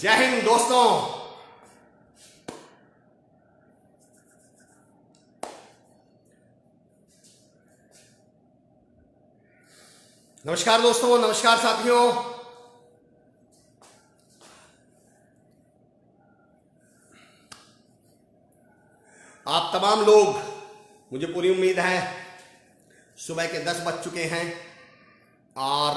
जय हिंद दोस्तों। नमस्कार दोस्तों, नमस्कार साथियों। आप तमाम लोग, मुझे पूरी उम्मीद है सुबह के 10 बज चुके हैं और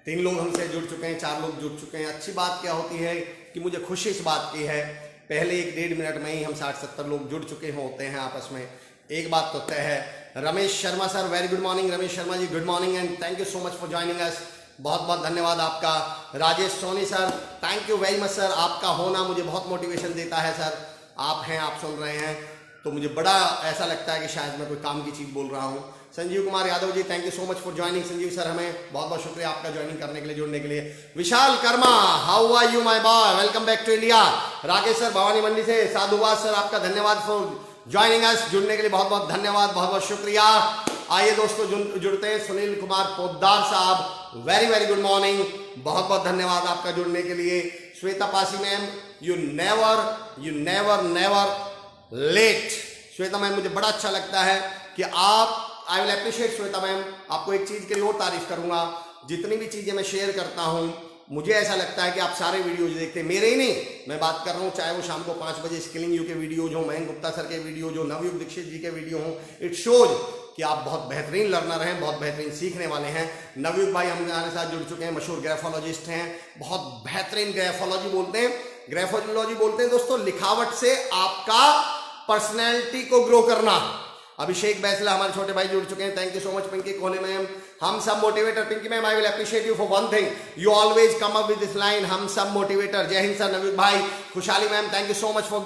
3 लोग हमसे जुड़ चुके हैं, 4 लोग जुड़ चुके हैं। अच्छी बात क्या होती है कि मुझे खुशी इस बात की है, पहले 1-1.5 मिनट में ही हम 60-70 लोग जुड़ चुके होते हैं आपस में। एक बात तो तय है, Ramesh Sharma sir, very good morning. Ramesh Sharma ji, good morning and thank you so much for joining us. बहुत बहुत धन्यवाद आपका। Rajesh Soni sir, thank you very much sir, आपका होना मुझे बहुत मोटिवेशन देता है सर। आप हैं, आप सुन रहे हैं तो मुझे बड़ा ऐसा लगता है कि शायद मैं कोई काम की चीज़ बोल रहा हूँ। Sanjeev Kumar Yadav ji, thank you so much for joining. Sanjeev sir, हमें बहुत बहुत शुक्रिया आपका ज्वाइनिंग करने के लिए, जुड़ने के लिए। Vishal Karma, how are you my boy, welcome back to India. Rakesh sir, Bhawani Mandi से। साधुवाद सर, आपका धन्यवाद फॉर ज्वाइनिंग अस, जुड़ने के लिए बहुत बहुत धन्यवाद, बहुत बहुत शुक्रिया। आइए दोस्तों जुड़ते हैं। सुनील कुमार पोद्दार साहब, वेरी वेरी गुड मॉर्निंग, बहुत बहुत धन्यवाद आपका जुड़ने के लिए। Shweta Pasi ma'am, you never late. Shweta ma'am, मुझे बड़ा अच्छा लगता है कि आप, I will appreciate Shweta ma'am, आपको एक चीज के लिए और तारीफ करूंगा। जितनी भी चीजें मैं शेयर करता हूं, मुझे ऐसा लगता है कि आप सारे वीडियोज देखते हैं, मेरे ही नहीं, मैं बात कर रहा हूं चाहे वो शाम को 5 बजे स्किलिंग यू के वीडियोज हो, मयंक गुप्ता सर के वीडियो जो, नवयुग दीक्षित जी के वीडियो हो। इट शोज कि आप बहुत बेहतरीन लर्नर हैं, बहुत बेहतरीन सीखने वाले हैं। नवयुग भाई हमारे साथ जुड़ चुके हैं, मशहूर ग्राफोलॉजिस्ट हैं, बहुत बेहतरीन ग्राफोलॉजी बोलते हैं दोस्तों, लिखावट से आपका पर्सनैलिटी को ग्रो करना। अभिषेक बैसला हमारे छोटे भाई जुड़ चुके हैं, thank you so much. Pinky Kohli ma'am, हम सब motivator. Pinky ma'am, I will appreciate you for one thing, you always come up with this line, हम सब मोटिवेटर। जय हिंद सर। नवीन भाई, Khushhali ma'am, thank you so much for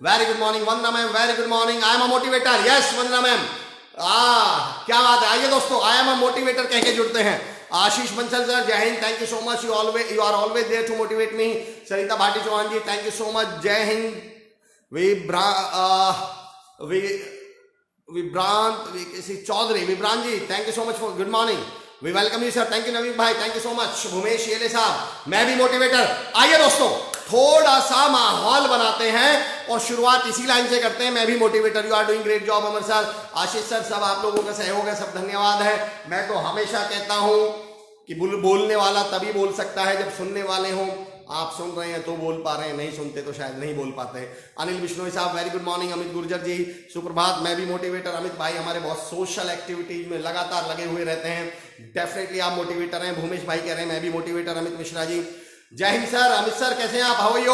very good morning. Vandana ma'am, very good morning. I am a motivator, yes Vandana ma'am, क्या बात है। आइए दोस्तों, आई am a motivator कह के जुड़ते हैं। आशीष Bansal sir, Jai Hind, thank you so much, you are always there to motivate me. Sarita Bhati Chauhan ji, thank you so much, Jai Hind. Vibhrant ji, thank you so much for good morning, we welcome you sir, thank you Naveen भाई, thank you so much. Bhumesh Yele साहब, मैं भी motivator. आइए दोस्तों, थोड़ा सा माहौल बनाते हैं और शुरुआत इसी लाइन से करते हैं, मैं भी motivator. You are doing great job Amar sir, Ashish sir, सब आप लोगों का सहयोग है, सब धन्यवाद है। मैं तो हमेशा कहता हूं कि बोलने वाला तभी बोल सकता है जब सुनने वाले हों। आप सुन रहे हैं तो बोल पा रहे हैं, नहीं सुनते तो शायद नहीं बोल पाते। अनिल बिश्नोई साहब, very good morning. Amit Gurjar ji, सुप्रभात, मैं भी मोटिवेटर। अमित भाई हमारे बहुत सोशल एक्टिविटीज में लगातार लगे हुए रहते हैं, डेफिनेटली आप मोटिवेटर हैं। भूमेश भाई कह रहे हैं मैं भी मोटिवेटर। अमित मिश्रा जी, जय हिंद सर। अमित सर कैसे हैं आप, how are you.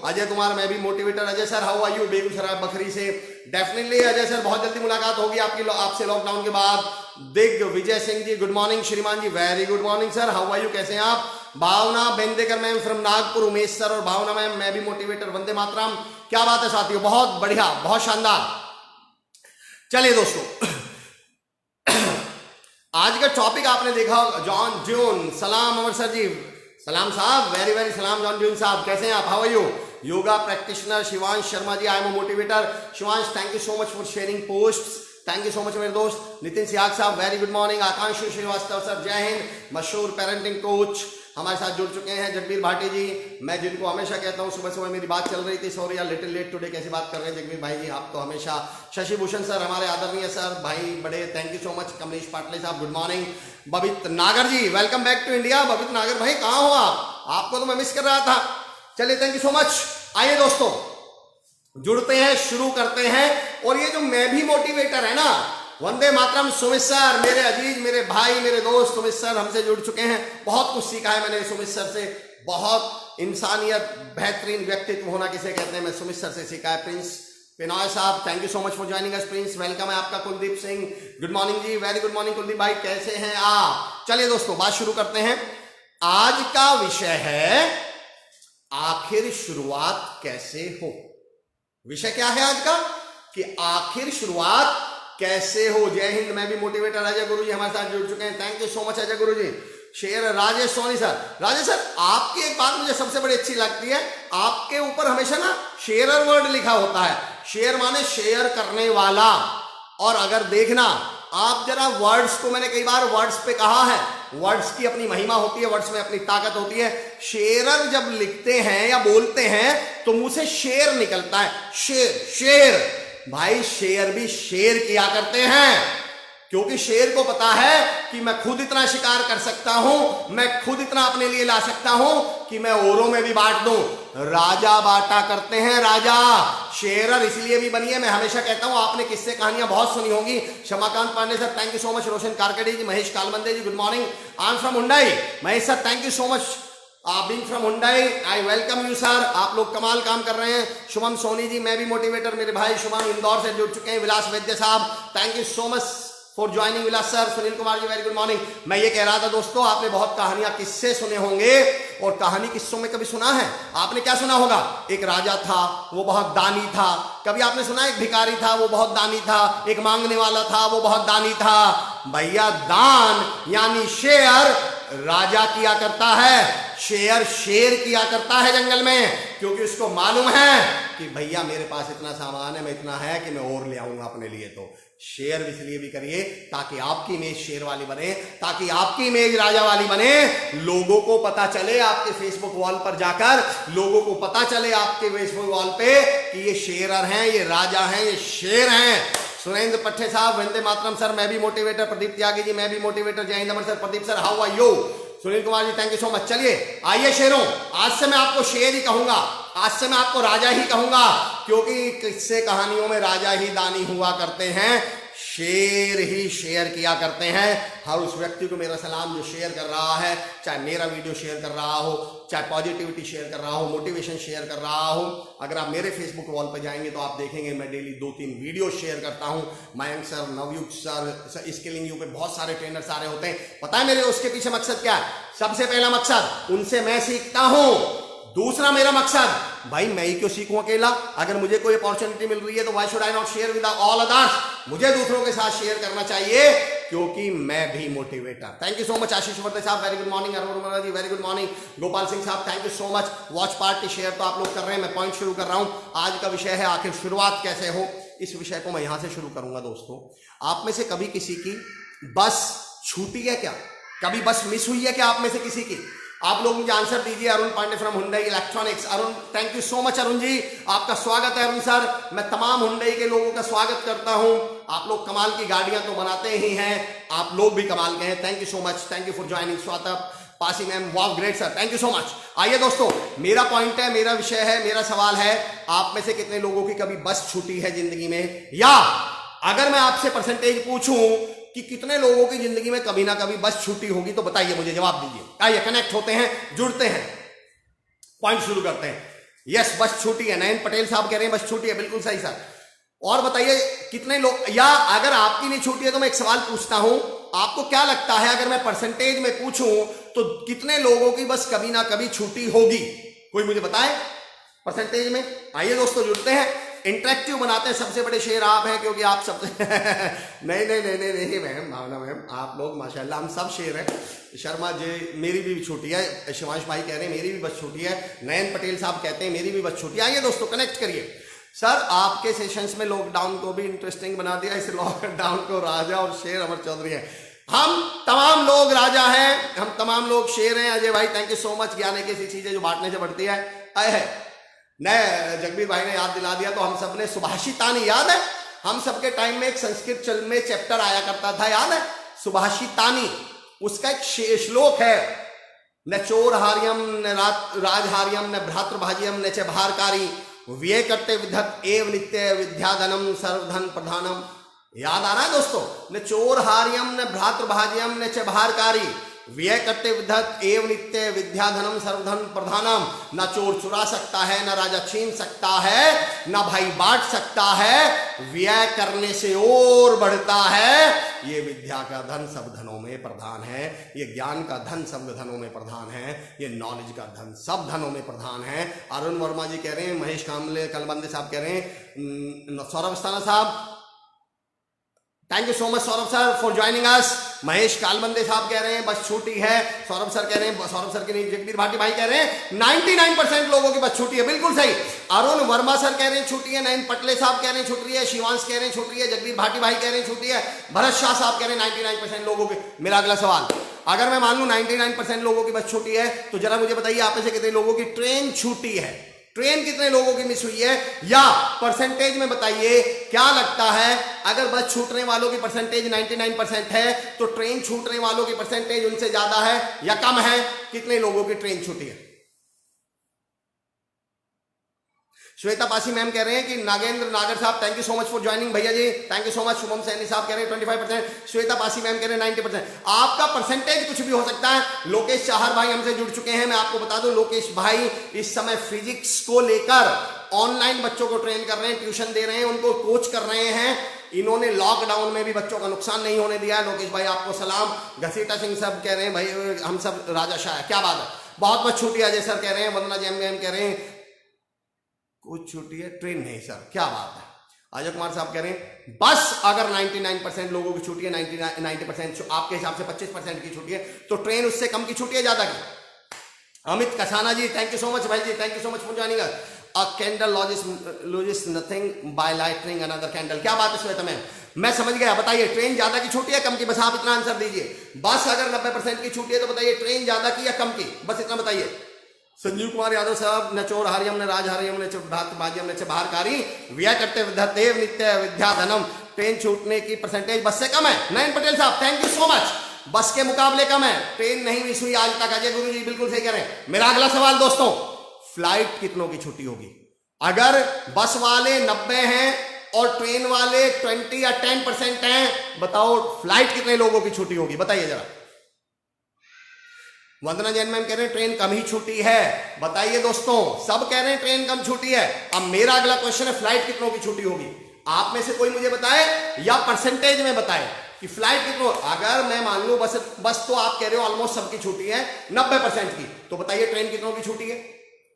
Ajay Kumar, मैं भी motivator. Ajay sir, how are you, Begusarai Bakhri से। डेफिनेटली अजय सर, बहुत जल्दी मुलाकात होगी आपसे लॉकडाउन के बाद। Digvijay Singh ji, good morning. श्रीमान ji, very good morning sir, how are you, कैसे हैं आप। Bhavna Bendekar ma'am from Nagpur. Umesh sir और भावना मैम, मैं भी मोटिवेटर। वंदे मातरम, क्या बात है साथियों, बहुत बढ़िया, बहुत शानदार। चलिए दोस्तों, आज का टॉपिक आपने देखा, जॉन जून। सलाम अमर सर जी, सलाम साहब, वेरी वेरी सलाम जॉन जून साहब, कैसे हैं आप, how are you. Yoga practitioner Shivansh Sharma ji, I am a motivator. Shivansh, thank you so much for sharing posts, thank you so much मेरे दोस्त। नितिन सियाग साहब, very good morning. Akankshu Srivastava sir, Jai Hind, मशहूर पेरेंटिंग कोच हमारे साथ जुड़ चुके हैं। जगबीर भाटी जी, मैं जिनको हमेशा कहता हूँ, सुबह सुबह मेरी बात चल रही थी, सॉरी यार लिटिल लेट टुडे, कैसी बात कर रहे हैं जगबीर भाई जी, आप तो हमेशा। शशि भूषण सर, हमारे आदरणीय सर, भाई बड़े, thank you so much. Kamlesh Patle साहब, गुड मॉर्निंग। बबित नागर जी, वेलकम बैक टू इंडिया। बबित नागर भाई, कहाँ हो आप, आपको तो मैं मिस कर रहा था। चलिए, थैंक यू सो मच। आइए दोस्तों, जुड़ते हैं, शुरू करते हैं। और ये जो मैं भी मोटिवेटर है ना, वंदे मातरम। सुमित सर, मेरे अजीज, मेरे भाई, मेरे दोस्त सुमित सर हमसे जुड़ चुके हैं। बहुत कुछ सीखा है मैंने सुमित सर से, बहुत इंसानियत, बेहतरीन व्यक्तित्व होना किसे कहते हैं, मैं सुमित सर से सीखा है। प्रिंस पिनॉय साहब, thank you so much for joining us. Prince, welcome है आपका। कुलदीप सिंह, गुड मॉर्निंग जी, वेरी गुड मॉर्निंग कुलदीप भाई, कैसे हैं आप। चलिए दोस्तों, बात शुरू करते हैं। आज का विषय है आखिर शुरुआत कैसे हो। विषय क्या है आज का, कि आखिर शुरुआत कैसे हो। जय हिंद, मैं भी मोटिवेटर। अजय गुरु जी हमारे साथ जुड़ चुके हैं, thank you so much Ajay Guru ji. Share Rajesh Soni sir, Rajesh sir, आपकी एक बात मुझे सबसे बड़ी अच्छी लगती है, आपके ऊपर हमेशा ना शेयरर वर्ड लिखा होता है। शेयर माने शेयर करने वाला। और अगर देखना, आप जरा वर्ड्स को, मैंने कई बार वर्ड्स पे कहा है, वर्ड्स की अपनी महिमा होती है, वर्ड्स में अपनी ताकत होती है। शेरर जब लिखते हैं या बोलते हैं तो मुंह से शेर निकलता है, शेर शेर। भाई शेर भी शेर किया करते हैं, क्योंकि शेर को पता है कि मैं खुद इतना शिकार कर सकता हूं, मैं खुद इतना अपने लिए ला सकता हूं कि मैं औरों में भी बांट दूं। राजा बांटा करते हैं, राजा। शेरर इसलिए भी बनी है, मैं हमेशा कहता हूं, आपने किस्से कहानियां बहुत सुनी होंगी। Kshamakant Pandey sir, thank you so much. Roshan Karkade ji, Mahesh Kalmande ji, good morning. I am from Hyundai. Mahesh sir, thank you so much being from Hyundai, I welcome you sir. आप लोग कमाल काम कर रहे हैं। शुभम सोनी जी, मैं भी मोटिवेटर, मेरे भाई शुभम इंदौर से जुड़ चुके हैं। विलास वैद्य साहब, thank you so much for joining Vilas sir. Sunil Kumar ji, very good morning. मैं ये कह रहा था दोस्तों, आपने बहुत कहानियां किस्से सुने होंगे, और कहानी किस्सों में कभी सुना है आपने, क्या सुना होगा? एक राजा था, वो बहुत दानी था। कभी आपने सुना एक भिखारी था, वो बहुत दानी था। एक मांगने वाला था, वो बहुत दानी था। भैया दान यानी शेयर राजा किया करता है, शेर शेर किया करता है जंगल में, क्योंकि उसको मालूम है कि भैया मेरे पास इतना सामान है, मैं इतना है कि मैं और ले आऊंगा अपने लिए। तो शेयर इसलिए भी करिए ताकि आपकी इमेज शेर वाली बने, ताकि आपकी इमेज राजा वाली बने। लोगों को पता चले, आपके फेसबुक वॉल पर जाकर लोगों को पता चले आपके फेसबुक वॉल पे कि ये शेरर हैं, ये राजा हैं, ये शेर हैं। सुरेंद्र पट्टे साहब, वंदे मातरम सर, मैं भी मोटिवेटर। प्रदीप त्यागी जी, मैं भी मोटिवेटर। जय Hind Amar sir. Pradeep sir, how are you? Sunil Kumar ji, thank you so much. चलिए आइए शेरों, आज से मैं आपको शेर ही कहूंगा, आज से मैं आपको राजा ही कहूंगा, क्योंकि किस्से कहानियों में राजा ही दानी हुआ करते हैं, शेर ही शेयर किया करते हैं। हर उस व्यक्ति को मेरा सलाम जो शेयर कर रहा है, चाहे मेरा वीडियो शेयर कर रहा हो, चाहे पॉजिटिविटी शेयर कर रहा हो, मोटिवेशन शेयर कर रहा हो। अगर आप मेरे फेसबुक वॉल पर जाएंगे तो आप देखेंगे मैं डेली 2-3 वीडियो शेयर करता हूं। Mayank sir, Navyug sir, skilling you पे बहुत सारे ट्रेनर सारे होते हैं। पता है मेरे उसके पीछे मकसद क्या है? सबसे पहला मकसद, उनसे मैं सीखता हूं। दूसरा मेरा मकसद, भाई मैं ही क्यों सीखूं अकेला? अगर मुझे कोई अपॉर्चुनिटी मिल रही है तो why should I not share with all others? मुझे दूसरों के साथ शेयर करना चाहिए, क्योंकि मैं भी motivator. Thank you so much Ashish Wardhe साहब, very good morning. Arun ji, very good morning. Gopal Singh साहब, thank you so much. Watch party share तो आप लोग कर रहे हैं, मैं पॉइंट शुरू कर रहा हूं। आज का विषय है आखिर शुरुआत कैसे हो। इस विषय को मैं यहां से शुरू करूंगा। दोस्तों, आप में से कभी किसी की बस छूटी है क्या? कभी बस मिस हुई है क्या आप में से किसी की? आप लोग मुझे आंसर दीजिए। Arun Pandey from Hyundai electronics. Arun, thank you so much Arun ji, आपका स्वागत है। अरुण सर, मैं तमाम हुंडई के लोगों का स्वागत करता हूं। आप लोग कमाल की गाड़ियां तो बनाते ही हैं, आप लोग भी कमाल के हैं। Thank you so much, thank you for joining. Swagat Pasi ma'am, wow great sir, thank you so much. आइए दोस्तों, मेरा पॉइंट है, मेरा विषय है, मेरा सवाल है, आप में से कितने लोगों की कभी बस छूटी है जिंदगी में? या अगर मैं आपसे परसेंटेज पूछूं कि कितने लोगों की जिंदगी में कभी ना कभी बस छूटी होगी, तो बताइए, मुझे जवाब दीजिए। आइए कनेक्ट होते हैं, जुड़ते हैं, पॉइंट शुरू करते हैं। यस, बस छूटी है। नयन पटेल साहब कह रहे हैं बस छूटी है, बिल्कुल सही सर। और बताइए कितने लोग, या अगर आपकी नहीं छूटी है तो मैं एक सवाल पूछता हूं, आपको क्या लगता है अगर मैं परसेंटेज में पूछूं तो कितने लोगों की बस कभी ना कभी छूटी होगी? कोई मुझे बताए परसेंटेज में। आइए दोस्तों, जुड़ते हैं, इंटरेक्टिव बनाते हैं। सबसे बड़े शेर आप हैं, क्योंकि आप सब नहीं नहीं नहीं नहीं नहीं मैम, भावना मैम, आप लोग माशाल्लाह हम सब शेर हैं। शर्मा जी, मेरी भी छुट्टी है। शिवांश भाई कह रहे हैं मेरी भी बस छुट्टी है। नयन पटेल साहब कहते हैं मेरी भी बस छुट्टी है। आइए दोस्तों, कनेक्ट करिए। सर, आपके सेशंस में लॉकडाउन को भी इंटरेस्टिंग बना दिया। इस लॉकडाउन को राजा और शेर अमर चौधरी है। हम तमाम लोग राजा हैं, हम तमाम लोग शेर हैं। अजय भाई, थैंक यू सो मच। ज्ञान एक ऐसी चीज है जो बांटने से बढ़ती है। आए है नए जगबीर भाई ने याद दिला दिया, तो हम सब ने सुभाषितानी याद है? हम सबके टाइम में एक संस्कृत चल में चैप्टर आया करता था, याद है? सुभाषितानी, उसका एक श्लोक है, न चोर हार्यम न राजहार्यम न भ्रातृभाज्यम न च भारकारी व्यय करते विधत एव नित्य विद्याधनम सर्वधन प्रधानम। याद आ रहा है दोस्तों? न चोर हार्यम न भ्रातृभाज्यम न च भारकारी व्यय करते विधत एव नित्य विद्याधनम सर्वधन प्रधानम। न चोर चुरा सकता है, न राजा छीन सकता है, न भाई बांट सकता है, व्यय करने से और बढ़ता है। ये विद्या का धन सब धनों में प्रधान है, ये ज्ञान का धन सब धनों में प्रधान है, ये नॉलेज का धन सब धनों में प्रधान है। अरुण वर्मा जी कह रहे हैं, महेश कामले कलबंदे साहब कह रहे हैं, सौरभ अस्थाना साहब, thank you so much Saurabh sir for joining us. Mahesh Kalbande साहब कह रहे हैं बस छूटी है। सौरभ सर कह रहे हैं, सौरभ सर के नहीं, जगदीर भाटी भाई कह रहे हैं 99% लोगों की बस छूटी है, बिल्कुल सही। अरुण वर्मा सर कह रहे हैं छूटी है, नयन पटले साहब कह रहे हैं छूटी है, शिवांश कह रहे हैं छूटी है, जगदीर भाटी भाई कह रहे हैं छूटी है, भरत शाह साहब कह रहे हैं 99% लोगों की। मेरा अगला सवाल, अगर मैं मान लूं 99% लोगों की बस छूटी है, तो जरा मुझे बताइए आप में से कितने लोगों की ट्रेन छूटी है? ट्रेन कितने लोगों की मिस हुई है, या परसेंटेज में बताइए। क्या लगता है अगर बस छूटने वालों की परसेंटेज 99% है तो ट्रेन छूटने वालों की परसेंटेज उनसे ज्यादा है या कम है? कितने लोगों की ट्रेन छूटी है? श्वेता पासी मैम कह रहे हैं कि नागेंद्र नागर साहब thank you so much for joining भैया ji, thank you so much. Shubham Saini साहब कह रहे हैं 25%, श्वेता पासी मैम कह रहे हैं 90%। आपका परसेंटेज कुछ भी हो सकता है। लोकेश चाहर भाई हमसे जुड़ चुके हैं। मैं आपको बता दूं लोकेश भाई इस समय फिजिक्स को लेकर ऑनलाइन बच्चों को ट्रेन कर रहे हैं, ट्यूशन दे रहे हैं, उनको कोच कर रहे हैं। इन्होंने लॉकडाउन में भी बच्चों का नुकसान नहीं होने दिया है। लोकेश भाई आपको सलाम। घसीटा सिंह सब कह रहे हैं भाई हम सब राजा शाह है, क्या बात है, बहुत बहुत छूटी। अजय सर कह रहे हैं, वंदना जैम कह रहे हैं कुछ छुट्टी है, ट्रेन नहीं सर, क्या बात है। अजय कुमार साहब कह रहे हैं बस अगर 99% लोगों की छुट्टी है, 90% आपके हिसाब से 25% की छुट्टी है, तो ट्रेन उससे कम की छुट्टी है ज्यादा की? Amit Kasana ji thank you so much भाई ji, thank you so much for joining us. A candle loses nothing by lighting another candle, क्या बात है श्वेता मैम, मैं समझ गया। बताइए ट्रेन ज्यादा की छुट्टी है कम की? बस आप इतना आंसर दीजिए। बस अगर 90% की छुट्टी है तो बताइए ट्रेन ज्यादा की या कम की, बस इतना बताइए। संजीव कुमार यादव साहब नचोर हरियम ने राज हरियम ने भाग्यम ने बाहरकारी व्यय करते विद्यादेव नित्य विद्याधनम, ट्रेन छूटने की परसेंटेज बस से कम है। नयन पटेल साहब थैंक यू सो मच, बस के मुकाबले कम है, ट्रेन नहीं मिस हुई आज तक। अजय गुरु जी बिल्कुल सही कह रहे हैं। मेरा अगला सवाल दोस्तों, फ्लाइट कितनों की छुट्टी होगी? अगर बस वाले 90 हैं और ट्रेन वाले 20 या 10% हैं, बताओ फ्लाइट कितने लोगों की छुट्टी होगी, बताइए जरा। वंदना जैन मैम कह रहे हैं ट्रेन कम ही छूटी है, बताइए दोस्तों, सब कह रहे हैं ट्रेन कम छूटी है। अब मेरा अगला क्वेश्चन है फ्लाइट कितनों की छुट्टी होगी? आप में से कोई मुझे बताए या परसेंटेज में बताए कि फ्लाइट कितनों। अगर मैं मान लूं बस तो आप कह रहे हो ऑलमोस्ट सबकी छुट्टी है 90% की, तो बताइए ट्रेन कितनों की छुट्टी है?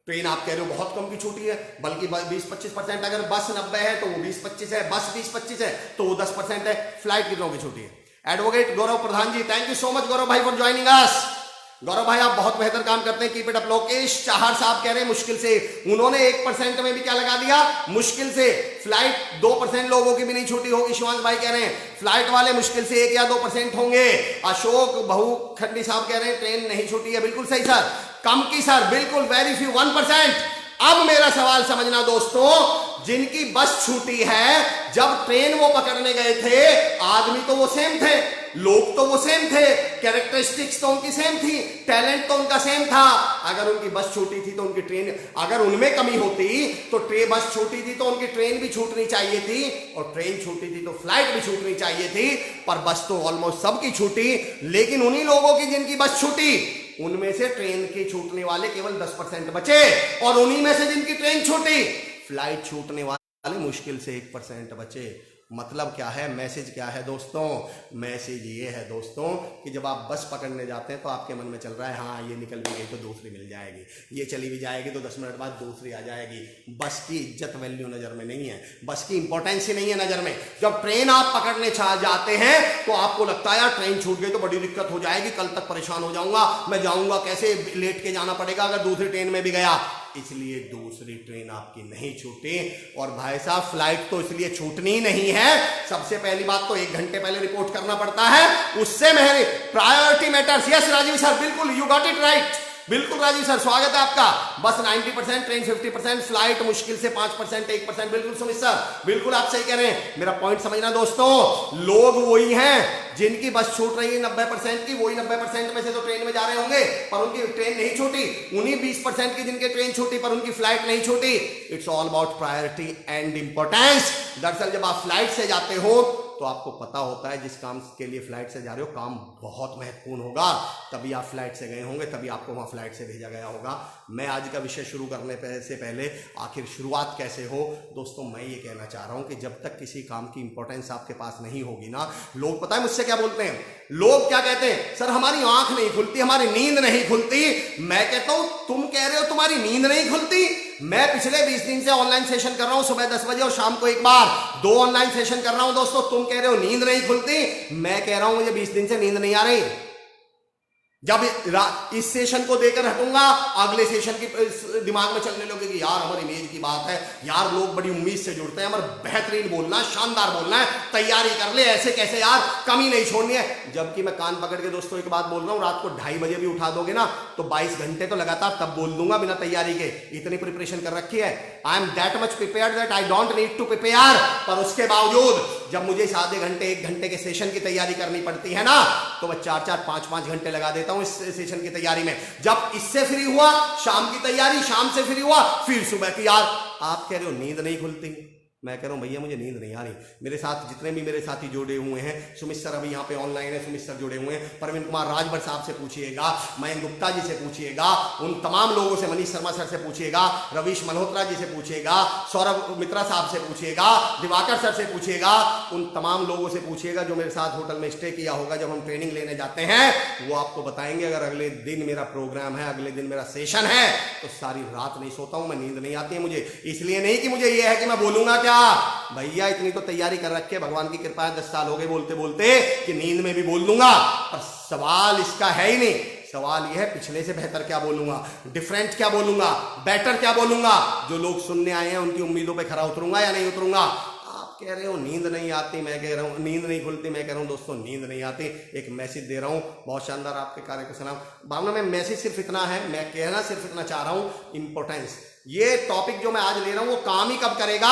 ट्रेन आप कह रहे हो बहुत कम की छुट्टी है, बल्कि 20-25%। अगर बस 90 है तो वो 20-25 है, बस 20-25 है तो वो 10% है। फ्लाइट कितनों की छुट्टी है? Advocate Gaurav Pradhan ji thank you so much Gaurav भाई फॉर ज्वाइनिंग अस। गौरव भाई आप बहुत बेहतर काम करते हैं, keep it up. Lokesh Chahar साहब कह रहे हैं मुश्किल से, उन्होंने 1% में भी क्या लगा दिया, मुश्किल से। फ्लाइट 2% लोगों की भी नहीं छूटी होगी। शिवांश भाई कह रहे हैं फ्लाइट वाले मुश्किल से 1 या 2% होंगे। अशोक बहुखंडी साहब कह रहे हैं ट्रेन नहीं छूटी है, बिल्कुल सही सर, कम की सर, बिल्कुल वेरी फ्यू 1%। अब मेरा सवाल समझना दोस्तों, जिनकी बस छूटी है, जब ट्रेन वो पकड़ने गए थे आदमी तो वो सेम थे, लोग तो वो सेम थे, कैरेक्टरिस्टिक्स तो उनकी सेम थी, टैलेंट तो उनका सेम था। अगर उनकी बस छूटी थी तो उनकी ट्रेन, अगर उनमें कमी होती तो ट्रेन, बस छूटी थी तो उनकी ट्रेन भी छूटनी चाहिए थी, और ट्रेन छूटी थी तो फ्लाइट भी छूटनी चाहिए थी। पर बस तो ऑलमोस्ट सबकी छूटी, लेकिन उन्हीं लोगों की जिनकी बस छूटी उनमें से ट्रेन की छूटने वाले केवल 10% बचे, और उन्हीं में से जिनकी ट्रेन छूटी फ्लाइट छूटने वाले मुश्किल से 1% बचे। मतलब क्या है, मैसेज क्या है दोस्तों? मैसेज ये है दोस्तों कि जब आप बस पकड़ने जाते हैं तो आपके मन में चल रहा है हाँ ये निकल भी गई तो दूसरी मिल जाएगी, ये चली भी जाएगी तो 10 मिनट बाद दूसरी आ जाएगी। बस की इज्जत वैल्यू नजर में नहीं है, बस की इंपॉर्टेंस ही नहीं है नजर में। जब ट्रेन आप पकड़ने जाते हैं तो आपको लगता है यार ट्रेन छूट गई तो बड़ी दिक्कत हो जाएगी, कल तक परेशान हो जाऊंगा, मैं जाऊंगा कैसे, लेट के जाना पड़ेगा अगर दूसरी ट्रेन में भी गया। इसलिए दूसरी ट्रेन आपकी नहीं छूटी। और भाई साहब फ्लाइट तो इसलिए छूटनी ही नहीं है, सबसे पहली बात तो 1 घंटे पहले रिपोर्ट करना पड़ता है, उससे मेरे priority matters. Yes Rajiv sir, बिल्कुल यू गॉट इट राइट, बिल्कुल राजीव सर स्वागत है आपका। बस 90%, ट्रेन 50%, फ्लाइट मुश्किल से 5%, 1%। बिल्कुल सुमित सर, बिल्कुल आप सही कह रहे हैं। मेरा पॉइंट समझना दोस्तों, लोग वही हैं जिनकी बस छूट रही है 90% की, वही 90% में से तो ट्रेन में जा रहे होंगे पर उनकी ट्रेन नहीं छूटी, उन्हीं 20% की जिनकी ट्रेन छूटी पर उनकी फ्लाइट नहीं छूटी। It's all about priority and importance. दरअसल जब आप फ्लाइट से जाते हो तो आपको पता होता है जिस काम के लिए फ्लाइट से जा रहे हो काम बहुत महत्वपूर्ण होगा, तभी आप फ्लाइट से गए होंगे, तभी आपको वहां फ्लाइट से भेजा गया होगा। मैं आज का विषय शुरू करने से पहले आखिर शुरुआत कैसे हो दोस्तों, मैं ये कहना चाह रहा हूं कि जब तक किसी काम की इंपॉर्टेंस आपके पास नहीं होगी ना, लोग पता है मुझसे क्या बोलते हैं, लोग क्या कहते हैं, सर हमारी आंख नहीं खुलती, हमारी नींद नहीं खुलती। मैं कहता हूं तुम कह रहे हो तुम्हारी नींद नहीं खुलती, मैं पिछले 20 दिन से ऑनलाइन सेशन कर रहा हूं, सुबह 10 बजे और शाम को एक बार, 2 ऑनलाइन सेशन कर रहा हूं दोस्तों। तुम कह रहे हो नींद नहीं खुलती, मैं कह रहा हूं मुझे 20 दिन से नींद नहीं आ रही। जब इस सेशन को देकर हटूंगा, अगले सेशन की दिमाग में चलने लगेगी, यार हमारी इमेज की बात है, यार लोग बड़ी उम्मीद से जुड़ते हैं, हमारा बेहतरीन बोलना है, शानदार बोलना है, तैयारी कर ले, ऐसे कैसे यार, कमी नहीं छोड़नी है। जबकि मैं कान पकड़ के दोस्तों एक बात बोल रहा हूं, रात को 2:30 बजे भी उठा दोगे ना तो 22 घंटे तो लगातार तब बोल दूंगा बिना तैयारी के, इतनी प्रिपरेशन कर रखी है। I am that much prepared that I don't need to prepare. पर उसके बावजूद जब मुझे आधे घंटे 1 घंटे के सेशन की तैयारी करनी पड़ती है ना, तो मैं 4-4 5-5 घंटे लगा देता हूं इस सेशन की तैयारी में। जब इससे फ्री हुआ, शाम की तैयारी, शाम से फ्री हुआ, फिर सुबह की। यार आप कह रहे हो नींद नहीं खुलती, मैं कह रहा हूं भैया मुझे नींद नहीं आ रही। मेरे साथ जितने भी मेरे साथी जुड़े हुए हैं, सुमित सर अभी यहाँ पे ऑनलाइन है, सुमित सर जुड़े हुए हैं, प्रवीण कुमार राजभर साहब से पूछिएगा, मयंक गुप्ता जी से पूछिएगा, उन तमाम लोगों से, मनीष शर्मा सर से पूछिएगा, रवीश मल्होत्रा जी से पूछिएगा, सौरभ मित्रा साहब से पूछिएगा, दिवाकर सर से पूछिएगा, उन तमाम लोगों से पूछिएगा जो मेरे साथ होटल में स्टे किया होगा जब हम ट्रेनिंग लेने जाते हैं। वो आपको बताएंगे अगर अगले दिन मेरा प्रोग्राम है, अगले दिन मेरा सेशन है, तो सारी रात नहीं सोता हूं मैं, नींद नहीं आती है मुझे। इसलिए नहीं कि मुझे यह है कि मैं बोलूंगा क्या, भैया इतनी तो तैयारी कर रखी है, भगवान की कृपा है, 10 साल हो गए बोलते बोलते कि नींद में भी बोल दूंगा। पर सवाल इसका है ही नहीं, सवाल यह है पिछले से बेहतर क्या बोलूंगा, डिफरेंट क्या बोलूंगा, बेटर क्या बोलूंगा, जो लोग सुनने आए हैं उनकी उम्मीदों पे खरा उतरूंगा या नहीं उतरूंगा। आप कह रहे हो नींद नहीं आती, मैं कह रहा हूं नींद नहीं खुलती, मैं कह रहा हूं दोस्तों नींद नहीं आती। एक मैसेज दे रहा हूं, बहुत शानदार, आपके कार्य को सलाम। भावना में मैसेज सिर्फ इतना है, मैं कहना सिर्फ इतना चाह रहा हूं, इंपॉर्टेंस। ये टॉपिक जो मैं आज ले रहा हूं वो काम ही कब करेगा,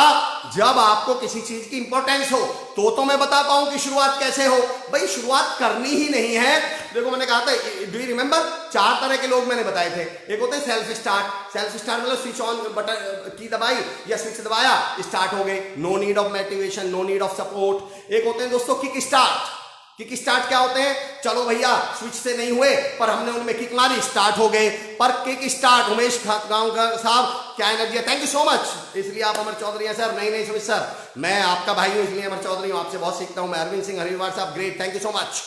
जब आपको किसी चीज की इंपॉर्टेंस हो, तो मैं बता पाऊं कि शुरुआत कैसे हो। भाई शुरुआत करनी ही नहीं है। देखो मैंने कहा था, डू यू रिमेंबर, 4 तरह के लोग मैंने बताए थे। एक होते हैं सेल्फ स्टार्ट, सेल्फ स्टार्ट मतलब स्विच ऑन बटन की दबाई या स्विच दबाया, स्टार्ट हो गए, no need of motivation, no need of support. एक होते हैं दोस्तों किक स्टार्ट। किक स्टार्ट क्या होते हैं, चलो भैया स्विच से नहीं हुए पर हमने उनमें किक मारी, स्टार्ट हो गए। पर किक स्टार्ट, उमेश गांवकर साहब क्या एनर्जी है, थैंक यू सो मच। इसलिए आप अमर चौधरी हैं सर, नहीं सुमित सर, मैं आपका भाई हूं इसलिए अमर चौधरी हूं, आपसे बहुत सीखता हूं मैं। अरविंद सिंह हरिवार साहब great, thank you so much.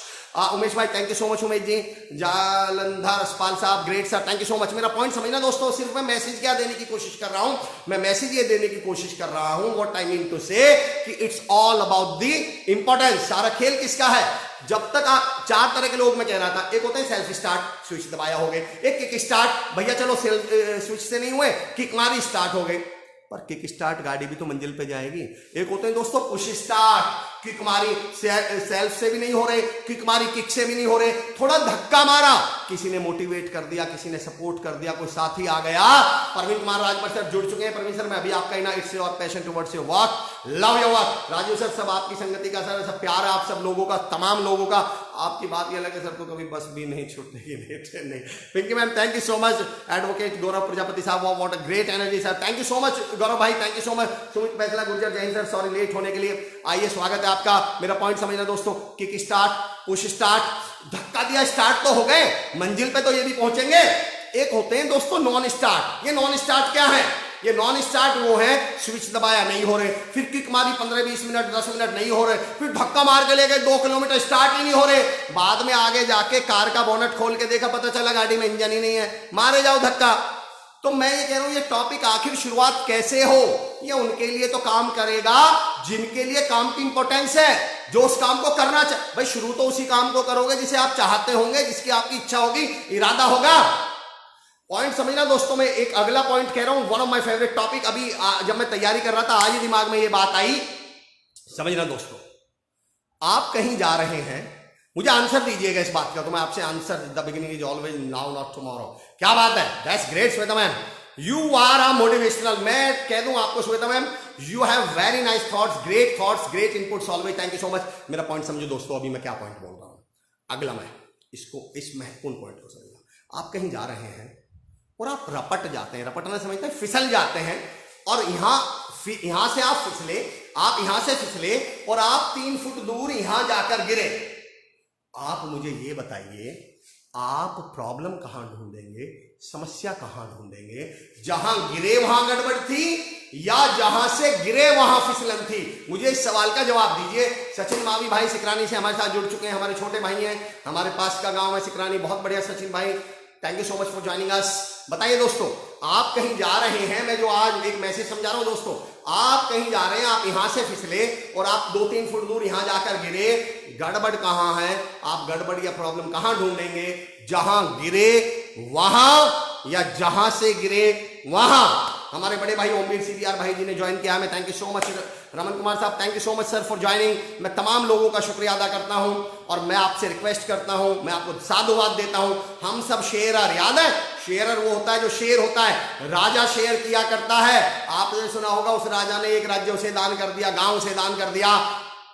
Umesh भाई thank you so much, Umesh ji. Jalandhar Aspal साहब great sir, thank you so much. मेरा पॉइंट समझना दोस्तों, सिर्फ मैं मैसेज क्या देने की कोशिश कर रहा हूं, मैं मैसेज ये देने की कोशिश कर रहा हूं, व्हाट आई मीन टू से कि it's all about the importance. सारा खेल किसका है, जब तक आप 4 तरह के लोग मैं कह रहा था, एक होते हैं सेल्फ स्टार्ट, स्विच दबाया हो गए, एक किक स्टार्ट, भैया चलो स्विच से नहीं हुए, किक मारी, स्टार्ट हो गए। पर किक स्टार्ट गाड़ी भी तो मंजिल पे जाएगी। एक होते हैं दोस्तों पुश स्टार्ट, किक मारी, सेल्फ से भी नहीं हो रहे, किक मारी, किक से भी नहीं हो रहे, थोड़ा धक्का मारा, किसी ने मोटिवेट कर दिया, किसी ने सपोर्ट कर दिया, कोई साथी आ गया। प्रवीण कुमार राजभर सर जुड़ चुके हैं। प्रवीण सर मैं अभी आपका ही ना, it's your passion towards your work, love your work. Raju sir सब आपकी संगति का सर, सब प्यार है आप सब लोगों का, तमाम लोगों का। आपकी बात ये अलग है सर, तो कभी बस भी नहीं छूटने की नहीं। Pinky ma'am thank you so much. Advocate Gaurav Prajapati साहब, what a great energy sir, thank you so much Gaurav भाई, thank you so much. Sumit Faisla Gurjar, जय हिंद सर, सॉरी लेट होने के लिए। आइए स्वागत है आपका। मेरा पॉइंट समझना दोस्तों, किक स्टार्ट, पुश स्टार्ट, धक्का दिया, स्टार्ट तो हो गए, मंजिल पे तो ये भी पहुंचेंगे। एक होते हैं दोस्तों नॉन स्टार्ट। ये नॉन स्टार्ट क्या है, ये नॉन स्टार्ट वो है, स्विच दबाया नहीं हो रहे, फिर किक मारी 15-20 मिनट 10 मिनट नहीं हो रहे, फिर धक्का मार के ले गए 2 किलोमीटर, स्टार्ट ही नहीं हो रहे। बाद में आगे जाके कार का बोनट खोल के देखा, पता चला गाड़ी में इंजन ही नहीं है, मारे जाओ धक्का। तो मैं ये कह रहा हूं ये टॉपिक आखिर शुरुआत कैसे हो, ये उनके लिए तो काम करेगा जिनके लिए काम की इंपॉर्टेंस है, जो उस काम को करना चाहे। भाई शुरू तो उसी काम को करोगे जिसे आप चाहते होंगे, जिसकी आपकी इच्छा होगी, इरादा होगा। पॉइंट समझना दोस्तों, मैं एक अगला पॉइंट कह रहा हूं, one of my favourite topic. अभी जब मैं तैयारी कर रहा था आज ही दिमाग में ये बात आई। समझना दोस्तों, आप कहीं जा रहे हैं, मुझे आंसर दीजिएगा इस बात का, तो मैं आपसे answer, the beginning is always now not tomorrow. क्या बात है, that's great Shweta ma'am, you are a motivational. मैं कह दूं आपको Shweta ma'am, you have very nice thoughts, great inputs always, thank you so much. मेरा पॉइंट समझो दोस्तों, अभी मैं क्या पॉइंट बोल रहा हूं। अगला मैं इसको, इस महत्वपूर्ण पॉइंट को समझना। आप कहीं जा रहे हैं और आप रपट जाते हैं, रपटना समझते हैं, फिसल जाते हैं, और यहां से आप फिसले, आप यहां से फिसले और आप 3 फुट दूर यहां जाकर गिरे। आप मुझे ये बताइए, आप प्रॉब्लम कहां ढूंढेंगे, समस्या कहां ढूंढेंगे, जहां गिरे वहां गड़बड़ थी या जहां से गिरे वहां फिसलन थी? मुझे इस सवाल का जवाब दीजिए। सचिन मावी भाई सिकरानी से हमारे साथ जुड़ चुके हैं, हमारे छोटे भाई हैं, हमारे पास का गांव है सिकरानी, बहुत बढ़िया सचिन भाई, thank you so much for joining अस। बताइए दोस्तों, आप कहीं जा रहे हैं, मैं जो आज एक मैसेज समझा रहा हूं दोस्तों, आप कहीं जा रहे हैं, आप यहां से फिसले और आप 2-3 फुट दूर यहां जाकर गिरे, गड़बड़ कहां है? आप गड़बड़ या प्रॉब्लम कहां ढूंढेंगे? जहां गिरे वहां या जहां से गिरे वहां। हमारे बड़े भाई ओमवीर सीबीआर भाई जी ने ज्वाइन किया है, मैं thank you so much. Raman Kumar साहब thank you so much sir for joining. मैं तमाम लोगों का शुक्रिया अदा करता हूं और मैं आपसे रिक्वेस्ट करता हूं, मैं आपको साधुवाद देता हूं। हम सब शेरर, याद है शेरर वो होता है जो शेर होता है, राजा शेर किया करता है। आपने सुना होगा उस राजा ने एक राज्य उसे दान कर दिया, गांव उसे दान कर दिया,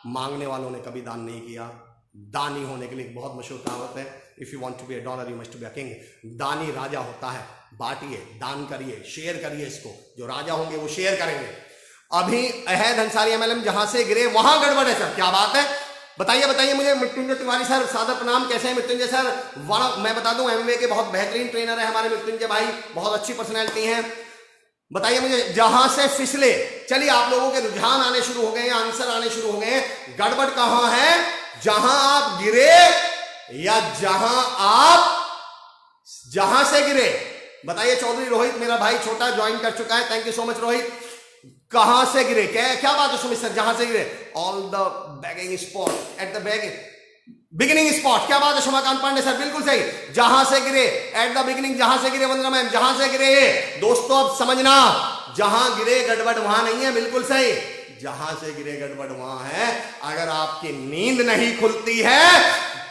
मांगने वालों ने कभी दान नहीं किया। दानी होने के लिए एक बहुत मशहूर कहावत है, if you want to be a dollar you must be a king. दानी राजा होता है, बांटिए, दान करिए, शेयर करिए इसको। जो राजा होंगे वो शेयर करेंगे। अभी अहद अंसारी एमएलएम जहां से गिरे वहां गड़बड़ है सर, क्या बात है? बताइए बताइए मुझे। मृत्युंजय तिवारी सर सादर प्रणाम, कैसे हैं मृत्युंजय सर? मैं बता दूं एमएमए के बहुत बेहतरीन ट्रेनर है हमारे मृत्युंजय भाई, बहुत अच्छी पर्सनैलिटी है। बताइए मुझे, जहां से फिसले, चलिए आप लोगों के रुझान आने शुरू हो गए हैं, आंसर आने शुरू हो गए हैं। गड़बड़ कहां है? जहां आप गिरे या जहां से गिरे? बताइए। चौधरी रोहित मेरा भाई छोटा ज्वाइन कर चुका है, thank you so much Rohit. कहां से गिरे? क्या बात है सुमित सर? जहां से गिरे, all the bagging spot at the beginning spot. क्या बात है शोभाकांत पांडे सर? बिल्कुल सही, जहां से गिरे एट द बिगिनिंग, जहां से गिरे वंदना मैम, जहां से गिरे। दोस्तों अब समझना, जहां गिरे गड़बड़ वहां नहीं है, बिल्कुल सही, जहां से गिरे गड़बड़ वहां है। अगर आपकी नींद नहीं खुलती है,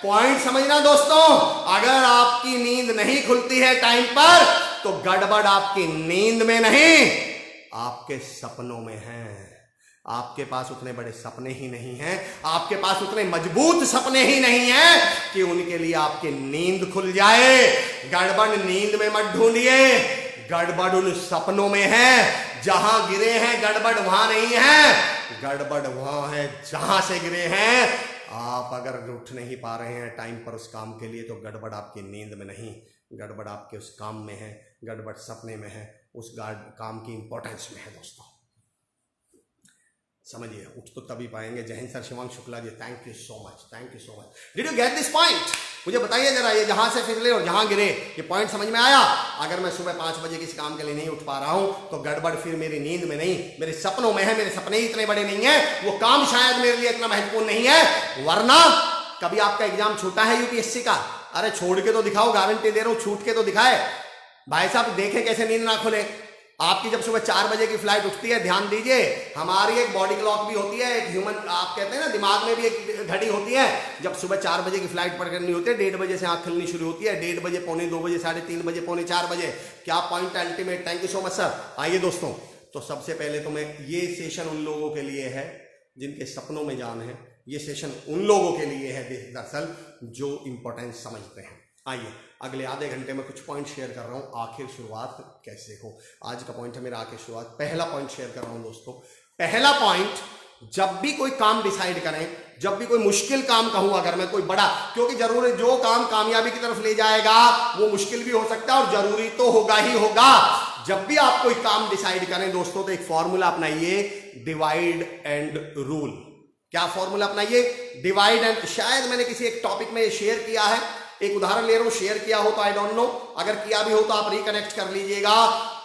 पॉइंट समझना दोस्तों, अगर आपकी नींद नहीं खुलती है टाइम पर, तो गड़बड़ आपकी नींद में नहीं, आपके सपनों में है। आपके पास उतने बड़े सपने ही नहीं हैं, आपके पास उतने मजबूत सपने ही नहीं हैं कि उनके लिए आपकी नींद खुल जाए। गड़बड़ नींद में मत ढूंढिए, गड़बड़ उन सपनों में है। जहां गिरे हैं गड़बड़ वहां नहीं है, गड़बड़ वहां है जहां से गिरे हैं। आप अगर उठ नहीं पा रहे हैं टाइम पर उस काम के लिए, तो गड़बड़ आपकी नींद में नहीं, गड़बड़ आपके उस काम में है, गड़बड़ सपने में है, उस काम की इंपॉर्टेंस में है। दोस्तों समझिए, उठ तो तभी पाएंगे। जय Hind sir, Shivang Shukla ji thank you so much, thank you so much. Did you get this point? मुझे बताइए जरा, ये जहां से फिसले और जहां गिरे, ये पॉइंट समझ में आया? अगर मैं सुबह 5 बजे किसी काम के लिए नहीं उठ पा रहा हूं, तो गड़बड़ फिर मेरी नींद में नहीं, मेरे सपनों में है। मेरे सपने ही इतने बड़े नहीं है, वो काम शायद मेरे लिए इतना महत्वपूर्ण नहीं है। वरना कभी आपका एग्जाम छूटा है यूपीएससी का? अरे छोड़ के तो दिखाओ, गारंटी दे रहा हूं, छूट के तो दिखाए। भाई साहब देखें कैसे नींद ना खुले। आपकी जब सुबह 4 बजे की फ्लाइट उठती है, ध्यान दीजिए, हमारी एक बॉडी क्लॉक भी होती है, एक ह्यूमन, आप कहते हैं ना दिमाग में भी एक घड़ी होती है। जब सुबह 4 बजे की फ्लाइट पकड़नी होती है, 1:30 बजे से आंख खुलनी शुरू होती है, 1:30 बजे, 1:45 बजे, 3:30 बजे, 4:45 बजे। क्या point ultimate, thank you so much sir. आइए दोस्तों, तो सबसे पहले तो मैं, ये सेशन उन लोगों के लिए है जिनके सपनों में जान है, ये सेशन उन लोगों के लिए है दरअसल जो इंपॉर्टेंस समझते हैं। आइए अगले आधे घंटे में कुछ पॉइंट शेयर कर रहा हूं, आखिर शुरुआत कैसे हो। आज का पॉइंट है मेरा आखिर शुरुआत। पहला पॉइंट शेयर कर रहा हूं दोस्तों। पहला पॉइंट, जब भी कोई काम डिसाइड करें, जब भी कोई मुश्किल काम कहूं अगर मैं, कोई बड़ा, क्योंकि जरूर जो काम कामयाबी की तरफ ले जाएगा वो मुश्किल भी हो सकता है और जरूरी तो होगा ही होगा। जब भी आप कोई काम डिसाइड करें दोस्तों, तो एक फॉर्मूला अपनाइए, डिवाइड एंड रूल। क्या फॉर्मूला अपनाइए? Divide and. शायद मैंने किसी एक टॉपिक में शेयर किया है, एक उदाहरण ले रहा हूं, शेयर किया हो तो आई डोंट नो, अगर किया भी हो तो आप रिकनेक्ट कर लीजिएगा।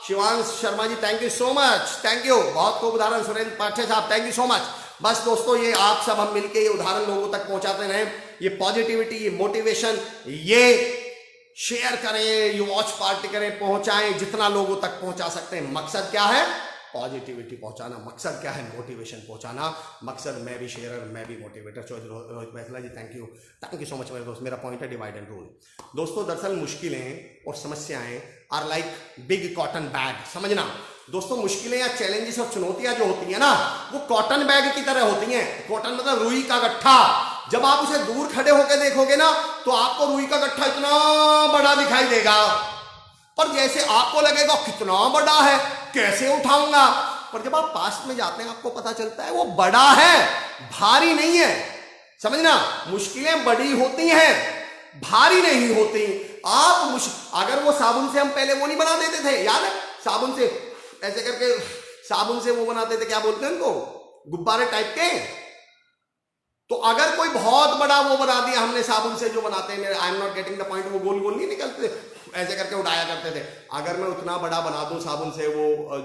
Shivansh Sharma ji thank you so much, thank you, बहुत खूब उदाहरण। सुरेंद्र पाठे साहब थैंक यू सो मच। बस दोस्तों, ये आप सब हम मिलके ये उदाहरण लोगों तक पहुंचाते रहें, ये पॉजिटिविटी, ये मोटिवेशन, ये शेयर करें, ये वॉच पार्टी करें, पहुंचाएं, जितना लोगों तक पहुंचा सकते हैं। मकसद क्या है? पॉजिटिविटी पहुंचाना। मकसद क्या है? मोटिवेशन पहुंचाना। मकसद मैं भी शेयरर, मैं भी motivator. Chaudhary Rohit Baisla ji thank you so much मेरे दोस्त। मेरा पॉइंट है डिवाइड एंड रूल। दोस्तों दरअसल मुश्किलें और समस्याएं are like big cotton bag. समझना दोस्तों, मुश्किलें या चैलेंजेस और चुनौतियां जो होती हैं ना, वो कॉटन बैग की तरह होती हैं। कॉटन मतलब रुई का गट्ठा। जब आप उसे दूर खड़े होकर देखोगे ना, तो आपको रुई का गट्ठा इतना बड़ा दिखाई देगा, पर जैसे आपको लगेगा कितना बड़ा है, कैसे उठाऊंगा, पर जब आप पास में जाते हैं आपको पता चलता है वो बड़ा है, भारी नहीं है। समझना, मुश्किलें बड़ी होती हैं, भारी नहीं होती। आप अगर वो साबुन से हम पहले वो नहीं बना देते थे, याद है? साबुन से ऐसे करके, साबुन से वो बनाते थे, क्या बोलते हैं उनको, गुब्बारे टाइप के, तो अगर कोई बहुत बड़ा वो बना दिया हमने साबुन से जो बनाते हैं, I am not getting the point, वो गोल गोल नहीं निकलते ऐसे करके उठाया करते थे, अगर मैं उतना बड़ा बना दूं साबुन से, वो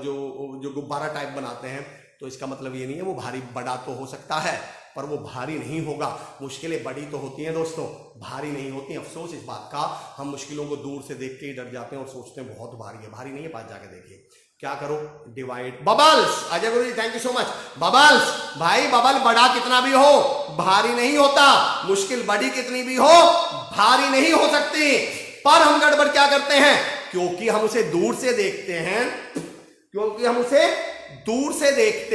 जो गुब्बारा टाइप बनाते हैं, तो इसका मतलब ये नहीं है वो भारी, बड़ा तो हो सकता है पर वो भारी नहीं होगा। मुश्किलें बड़ी तो होती हैं दोस्तों, भारी नहीं होती। अफसोस इस बात का, हम मुश्किलों को दूर से देख के ही डर जाते हैं और सोचते हैं बहुत भारी है। भारी नहीं है, पास जाके देखिए। क्या करो, divide. Bubbles, Ajay Guru ji thank you so much. Bubbles भाई, बबल बड़ा कितना भी हो भारी नहीं होता, मुश्किल बड़ी कितनी भी हो भारी नहीं हो सकती। पर हम गड़बड़ क्या करते हैं, क्योंकि हम उसे दूर से देखते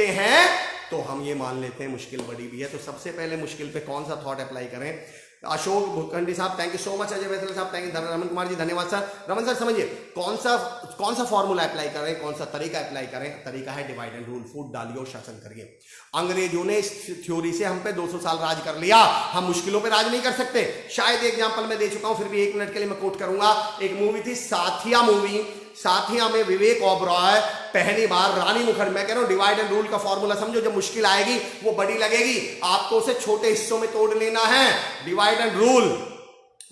हैं, तो हम ये मान लेते हैं मुश्किल बड़ी भी है। तो सबसे पहले मुश्किल पे कौन सा थॉट अप्लाई करें। अशोक भुखंडी साहब thank you so much. Ajay vessel साहब थैंक यू। रमन कुमार जी धन्यवाद सर। रमन सर समझिए कौन सा फॉर्मूला अप्लाई करें, कौन सा तरीका अप्लाई करें। तरीका है डिवाइड एंड रूल, फूट डालिए और शासन करिए। अंग्रेजों ने इस थ्योरी से हम पे 200 साल राज कर लिया, हम मुश्किलों पे राज नहीं कर सकते। शायद एग्जांपल मैं दे चुका हूं, फिर भी 1 मिनट के लिए मैं कोट करूंगा। एक मूवी थी साथिया मूवी, साथिया में विवेक ओबरॉय पहली बार रानी मुखर्जी, मैं कह रहा हूं डिवाइड एंड रूल का फॉर्मूला समझो, जब मुश्किल आएगी वो बड़ी लगेगी, आपको उसे छोटे हिस्सों में तोड़ लेना है। Divide and rule.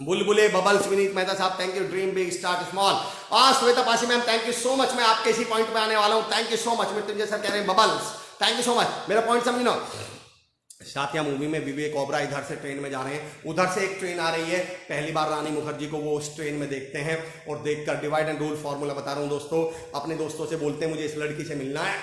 बुलबुले बबल्स, विनीत मेहता साहब thank you. Dream big start small. Shweta Pasi ma'am thank you so much. मैं आपके इसी पॉइंट पे आने वाला हूं, thank you so much. Mrityunjay sir कह रहे हैं bubbles, thank you so much. मेरा पॉइंट समझना, साथिया मूवी में विवेक ओबराय इधर से ट्रेन में जा रहे हैं, उधर से एक ट्रेन आ रही है, पहली बार रानी मुखर्जी को वो उस ट्रेन में देखते हैं और देखकर डिवाइड एंड रूल फॉर्मूला बता रहा हूं दोस्तों। अपने दोस्तों से बोलते हैं मुझे इस लड़की से मिलना है,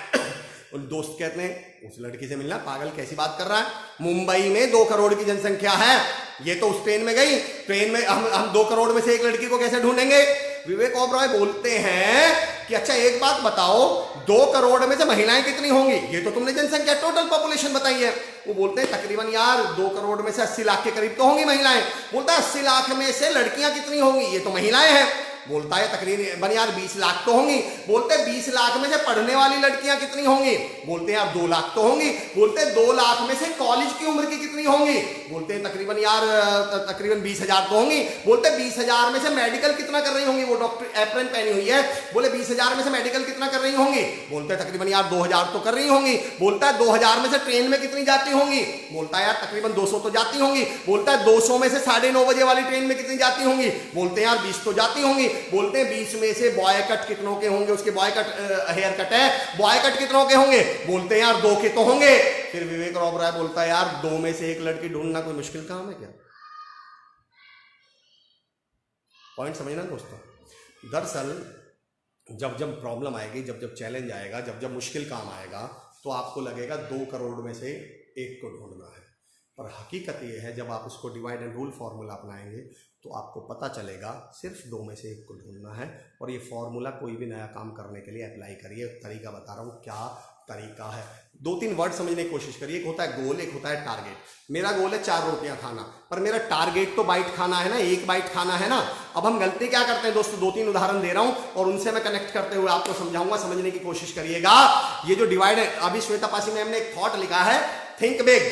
उन दोस्त कहते हैं उस लड़की से मिलना, पागल कैसी बात कर रहा है, मुंबई में 2 करोड़ की जनसंख्या है, ये तो उस ट्रेन में गई, ट्रेन में हम 2 करोड़ में से एक लड़की को कैसे ढूंढेंगे। विवेक ओबरॉय बोलते हैं कि अच्छा एक बात बताओ, 2 करोड़ में से महिलाएं कितनी होंगी, ये तो तुमने जनसंख्या टोटल पॉपुलेशन बताई है। वो बोलते हैं तकरीबन यार 2 करोड़ में से 80 लाख के करीब तो होंगी महिलाएं। बोलता है 80 लाख में से लड़कियां कितनी होंगी, ये तो महिलाएं हैं। बोलता है तकरीबन यार 20 लाख तो होंगी। बोलते हैं 20 लाख में से पढ़ने वाली लड़कियां कितनी होंगी। बोलते हैं यार 2 लाख तो होंगी। बोलते हैं 2 लाख में से कॉलेज की उम्र की कितनी होंगी। बोलते हैं तकरीबन यार तकरीबन 20,000 तो होंगी। बोलते हैं 20,000 में से मेडिकल कितना कर रही होंगी, वो डॉक्टर एप्रन पहनी हुई है, बोले 20,000 में से मेडिकल कितना कर रही होंगी। बोलते हैं तकरीबन यार 2,000 तो कर रही होंगी। बोलता है 2,000 में से ट्रेन में कितनी जाती होंगी। बोलता है यार तकरीबन 200 तो जाती होंगी। बोलता है 200 में से 9:30 बजे वाली ट्रेन में कितनी जाती होंगी। बोलते हैं यार 20 तो जाती होंगी। बोलते हैं 20 में से बॉय कट कितनों के होंगे, उसके बॉय कट हेयर कट है, बॉय कट कितनों के होंगे। बोलते हैं यार 2 के तो होंगे। फिर विवेक ओबरॉय बोलता है यार 2 में से एक लड़की ढूंढना कोई मुश्किल काम है क्या। पॉइंट समझना दोस्तों, दरअसल जब जब प्रॉब्लम आएगी, जब जब चैलेंज आएगा, जब जब मुश्किल काम आएगा, तो आपको लगेगा 2 करोड़ में से एक को ढूंढना है। पर हकीकत यह है जब आप उसको डिवाइड एंड रूल फॉर्मूला अपनाएंगे तो आपको पता चलेगा सिर्फ 2 में से एक को ढूंढना है। और ये फॉर्मूला कोई भी नया काम करने के लिए अप्लाई करिए। तरीका बता रहा हूँ क्या तरीका है। 2-3 वर्ड समझने की कोशिश करिए। एक होता है गोल, एक होता है टारगेट। मेरा गोल है 4 रोटियां खाना, पर मेरा टारगेट तो बाइट खाना है ना, 1 बाइट खाना है ना। अब हम गलती क्या करते हैं दोस्तों, 2-3 उदाहरण दे रहा हूं और उनसे मैं कनेक्ट करते हुए आपको समझाऊंगा, समझने की कोशिश करिएगा। ये जो डिवाइड है, अभी श्वेता पासी मैम ने एक थॉट लिखा है थिंक बिग,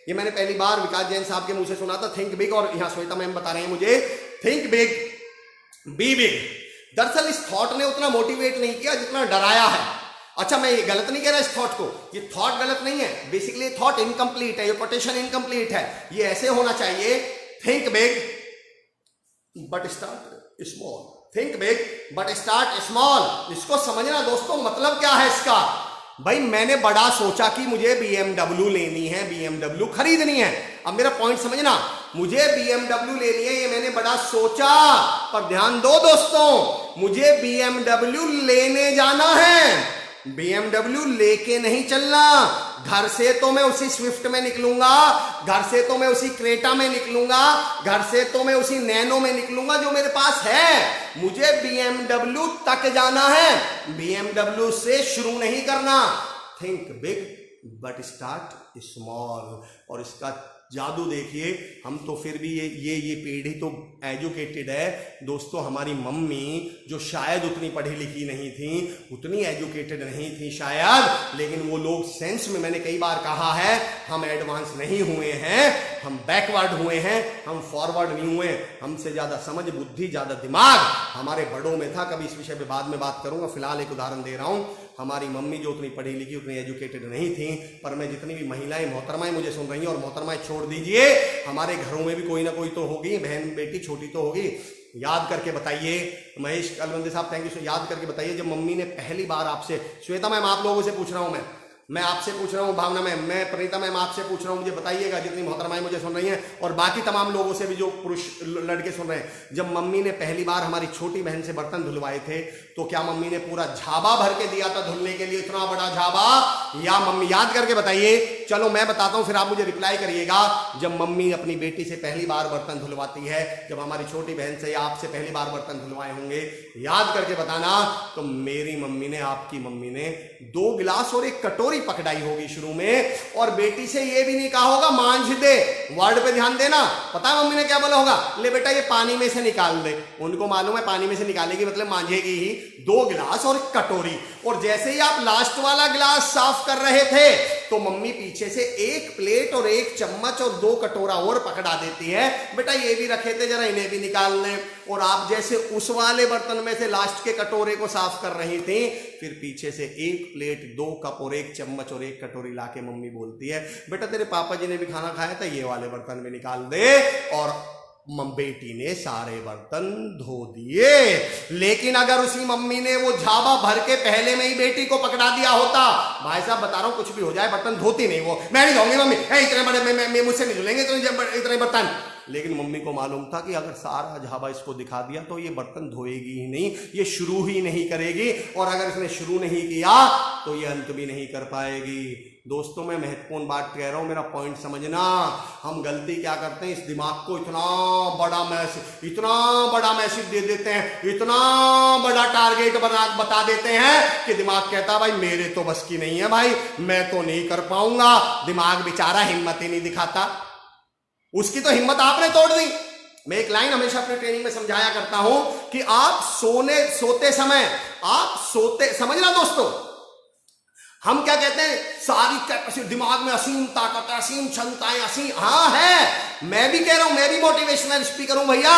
ये मैंने पहली बार विकास जैन साहब के मुंह से सुना था, थिंक बिग, और यहां श्वेता मैम बता रहे हैं मुझे थिंक बिग बी बिग। दरअसल इस थॉट ने उतना मोटिवेट नहीं किया जितना डराया है। अच्छा मैं ये गलत नहीं कह रहा इस थॉट को, ये थॉट गलत नहीं है, बेसिकली थॉट इनकम्प्लीट है, ये कोटेशन इनकम्प्लीट है। ये ऐसे होना चाहिए, think big but start small, think big but start small. इसको समझना दोस्तों, मतलब क्या है इसका। भाई मैंने बड़ा सोचा कि मुझे BMW लेनी है, BMW खरीदनी है। अब मेरा पॉइंट समझना, मुझे BMW लेनी है, ये मैंने बड़ा सोचा, पर ध्यान दो दोस्तों, मुझे BMW लेने जाना है, BMW लेके नहीं चलना। घर से तो मैं उसी स्विफ्ट में निकलूंगा, घर से तो मैं उसी क्रेटा में निकलूंगा, घर से तो मैं उसी नैनो में निकलूंगा जो मेरे पास है। मुझे BMW तक जाना है, BMW से शुरू नहीं करना। Think big but start small. और इसका जादू देखिए, हम तो फिर भी ये पीढ़ी तो एजुकेटेड है दोस्तों। हमारी मम्मी जो शायद उतनी पढ़ी लिखी नहीं थी, उतनी एजुकेटेड नहीं थी शायद, लेकिन वो लोग सेंस में, मैंने कई बार कहा है, हम एडवांस नहीं हुए हैं, हम बैकवर्ड हुए हैं, हम फॉरवर्ड नहीं हुए। हमसे ज्यादा समझ, बुद्धि, ज्यादा दिमाग हमारे बड़ों में था। कभी इस विषय पे बाद में बात करूंगा, फिलहाल एक उदाहरण दे रहा हूं। हमारी मम्मी जो उतनी पढ़ी लिखी, उतनी एजुकेटेड नहीं थी, पर मैं जितनी भी महिलाएं मोहतरमाएं मुझे सुन रही हैं, और मोहतरमाएं छोड़ दीजिए, हमारे घरों में भी कोई ना कोई तो होगी, बहन बेटी छोटी तो होगी। याद करके बताइए, महेश अलवंदे साहब थैंक यू। याद करके बताइए, जब मम्मी ने पहली बार आपसे, श्वेता मैम आप लोगों से पूछ रहा हूं, मैं आपसे पूछ रहा हूं, भावना मैम, मैं प्रणीता मैम आपसे पूछ रहा हूं, मुझे बताइएगा, जितनी मोहतरमाएं मुझे सुन रही हैं और बाकी तमाम लोगों से भी जो पुरुष लड़के सुन रहे हैं, जब मम्मी ने पहली बार हमारी छोटी बहन से बर्तन धुलवाए थे तो क्या मम्मी ने पूरा झाबा भर के दिया था धुलने के लिए, इतना बड़ा झाबा? या मम्मी, याद करके बताइए। चलो मैं बताता हूं, फिर आप मुझे रिप्लाई करिएगा। जब मम्मी अपनी बेटी से पहली बार बर्तन धुलवाती है, जब हमारी छोटी बहन से या आपसे पहली बार बर्तन धुलवाए होंगे, याद करके बताना, तो मेरी मम्मी ने, आपकी मम्मी ने 2 गिलास और 1 कटोरी पकड़ाई होगी शुरू में, और बेटी से ये भी नहीं कहा होगा मांझ दे। वर्ड पे ध्यान देना। पता है मम्मी ने क्या बोला होगा? ले बेटा ये पानी में से निकाल दे। उनको मालूम है पानी में से निकालेगी मतलब मांझेगी ही। 2 गिलास और 1 कटोरी, और जैसे ही आप लास्ट वाला गिलास साफ कर रहे थे तो मम्मी पीछे से 1 प्लेट और 1 चम्मच और 2 कटोरा और पकड़ा देती है, बेटा ये भी रखे थे, जरा इन्हें भी निकाल लें। और आप जैसे उस वाले बर्तन में से लास्ट के कटोरे को साफ कर रही थी, फिर पीछे से 1 प्लेट, 2 कप और 1 चम्मच और 1 कटोरी लाके मम्मी बोलती है, बेटा तेरे पापा जी ने भी खाना खाया था, ये वाले बर्तन में निकाल दे। और बेटी ने सारे बर्तन धो दिए। लेकिन अगर उसी मम्मी ने वो झाबा भर के पहले में ही बेटी को पकड़ा दिया होता, भाई साहब बता रहा हूं, कुछ भी हो जाए बर्तन धोती नहीं वो, मैं नहीं धोऊंगी मम्मी, इतने बड़े मुझसे नहीं धुलेंगे इतने बर्तन। लेकिन मम्मी को मालूम था कि अगर सारा झाबा इसको दिखा दिया तो ये बर्तन धोएगी ही नहीं, ये शुरू ही नहीं करेगी, और अगर इसने शुरू नहीं किया तो ये अंत भी नहीं कर पाएगी। दोस्तों मैं महत्वपूर्ण बात कह रहा हूं, मेरा पॉइंट समझना। हम गलती क्या करते हैं, इस दिमाग को इतना बड़ा मैसेज दे देते हैं, इतना बड़ा टारगेट बता देते हैं कि दिमाग कहता है भाई मेरे तो बस की नहीं है, भाई मैं तो नहीं कर पाऊंगा। दिमाग बेचारा हिम्मत ही नहीं दिखाता, उसकी तो हिम्मत आपने तोड़ दी। मैं एक लाइन हमेशा अपने ट्रेनिंग में समझाया करता हूं कि आप सोते समय समझना दोस्तों, हम क्या कहते हैं, सारी कैपेसिटी दिमाग में, असीम ताकत, असीम क्षमताएं, असीम, हाँ है, मैं भी कह रहा हूं, मैं भी मोटिवेशनल स्पीकर हूं भैया,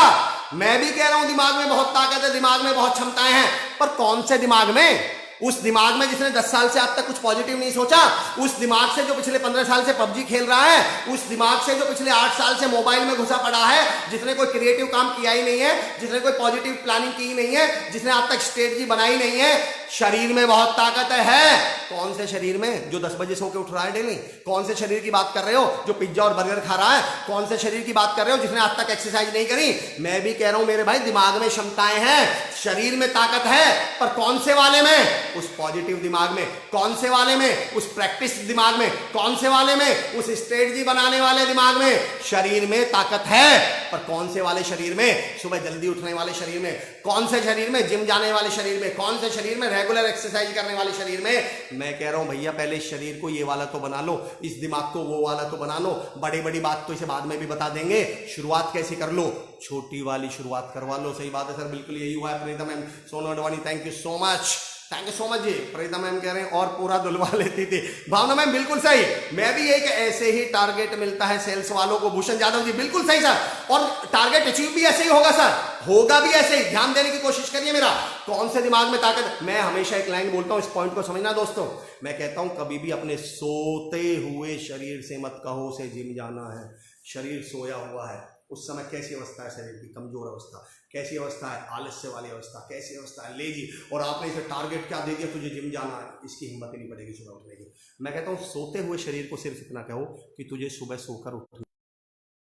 मैं भी कह रहा हूं दिमाग में बहुत ताकत है, दिमाग में बहुत क्षमताएं हैं, पर कौन से दिमाग में? उस दिमाग में जिसने 10 साल से आज तक कुछ पॉजिटिव नहीं सोचा, उस दिमाग से जो पिछले 15 साल से पबजी खेल रहा है, उस दिमाग से जो पिछले 8 साल से मोबाइल में घुसा पड़ा है, जिसने कोई क्रिएटिव काम किया ही नहीं है, जिसने कोई पॉजिटिव प्लानिंग की ही नहीं है, जिसने आज तक स्ट्रेटजी बनाई नहीं है। शरीर में बहुत ताकत है। कौन से शरीर में? जो 10 बजे सो के उठ रहा है डेली। कौन से शरीर की बात कर रहे हो? जो पिज्जा और बर्गर खा रहा है। कौन से शरीर की बात कर रहे हो? जिसने आज तक एक्सरसाइज नहीं करी। मैं भी कह रहा हूं मेरे भाई, दिमाग में क्षमताएं हैं, शरीर में ताकत है, पर कौन से वाले में? उस पॉजिटिव दिमाग में। कौन से वाले में? उस प्रैक्टिस दिमाग में। कौन से वाले में? उस स्ट्रेटजी बनाने वाले दिमाग में। शरीर में ताकत है, पर कौन से वाले शरीर में? सुबह जल्दी उठने वाले शरीर में। कौन से शरीर में? जिम जाने वाले शरीर में। कौन से शरीर में? रेगुलर एक्सरसाइज करने वाले शरीर में। मैं कह रहा हूं भैया, पहले इस शरीर को ये वाला तो बना लो, इस दिमाग को वो वाला तो बना लो। बड़ी बात तो इसे बाद में भी बता देंगे, शुरुआत कैसे कर लो, छोटी वाली शुरुआत करवा लो। सही बात है सर, बिल्कुल यही हुआ है। Preeta ma'am, Sonu Advani, thank you so much, thank you so much ji. Preeta ma'am कह रहे हैं और पूरा धुलवा लेती थी। भावना मैम बिल्कुल सही, मैं भी यही कि ऐसे ही टारगेट मिलता है सेल्स वालों को। भूषण यादव जी बिल्कुल सही सर, और टारगेट अचीव भी ऐसे ही होगा सर, होगा भी ऐसे ही। ध्यान देने की कोशिश करिए मेरा, कौन से दिमाग में ताकत। मैं हमेशा एक लाइन बोलता हूं, इस पॉइंट को समझना दोस्तों। मैं कहता हूं कभी भी अपने सोते हुए शरीर से मत कहो उसे जिम जाना है। शरीर सोया हुआ है, उस समय कैसी अवस्था है शरीर की? कमजोर अवस्था। कैसी अवस्था है? आलस्य वाली अवस्था। कैसी अवस्था है? लेजी। और आपने इसे टारगेट क्या दे दिया, तुझे जिम जाना है, इसकी हिम्मत ही नहीं पड़ेगी सुबह उठने की। मैं कहता हूं सोते हुए शरीर को सिर्फ इतना कहो कि तुझे सुबह सोकर उठना।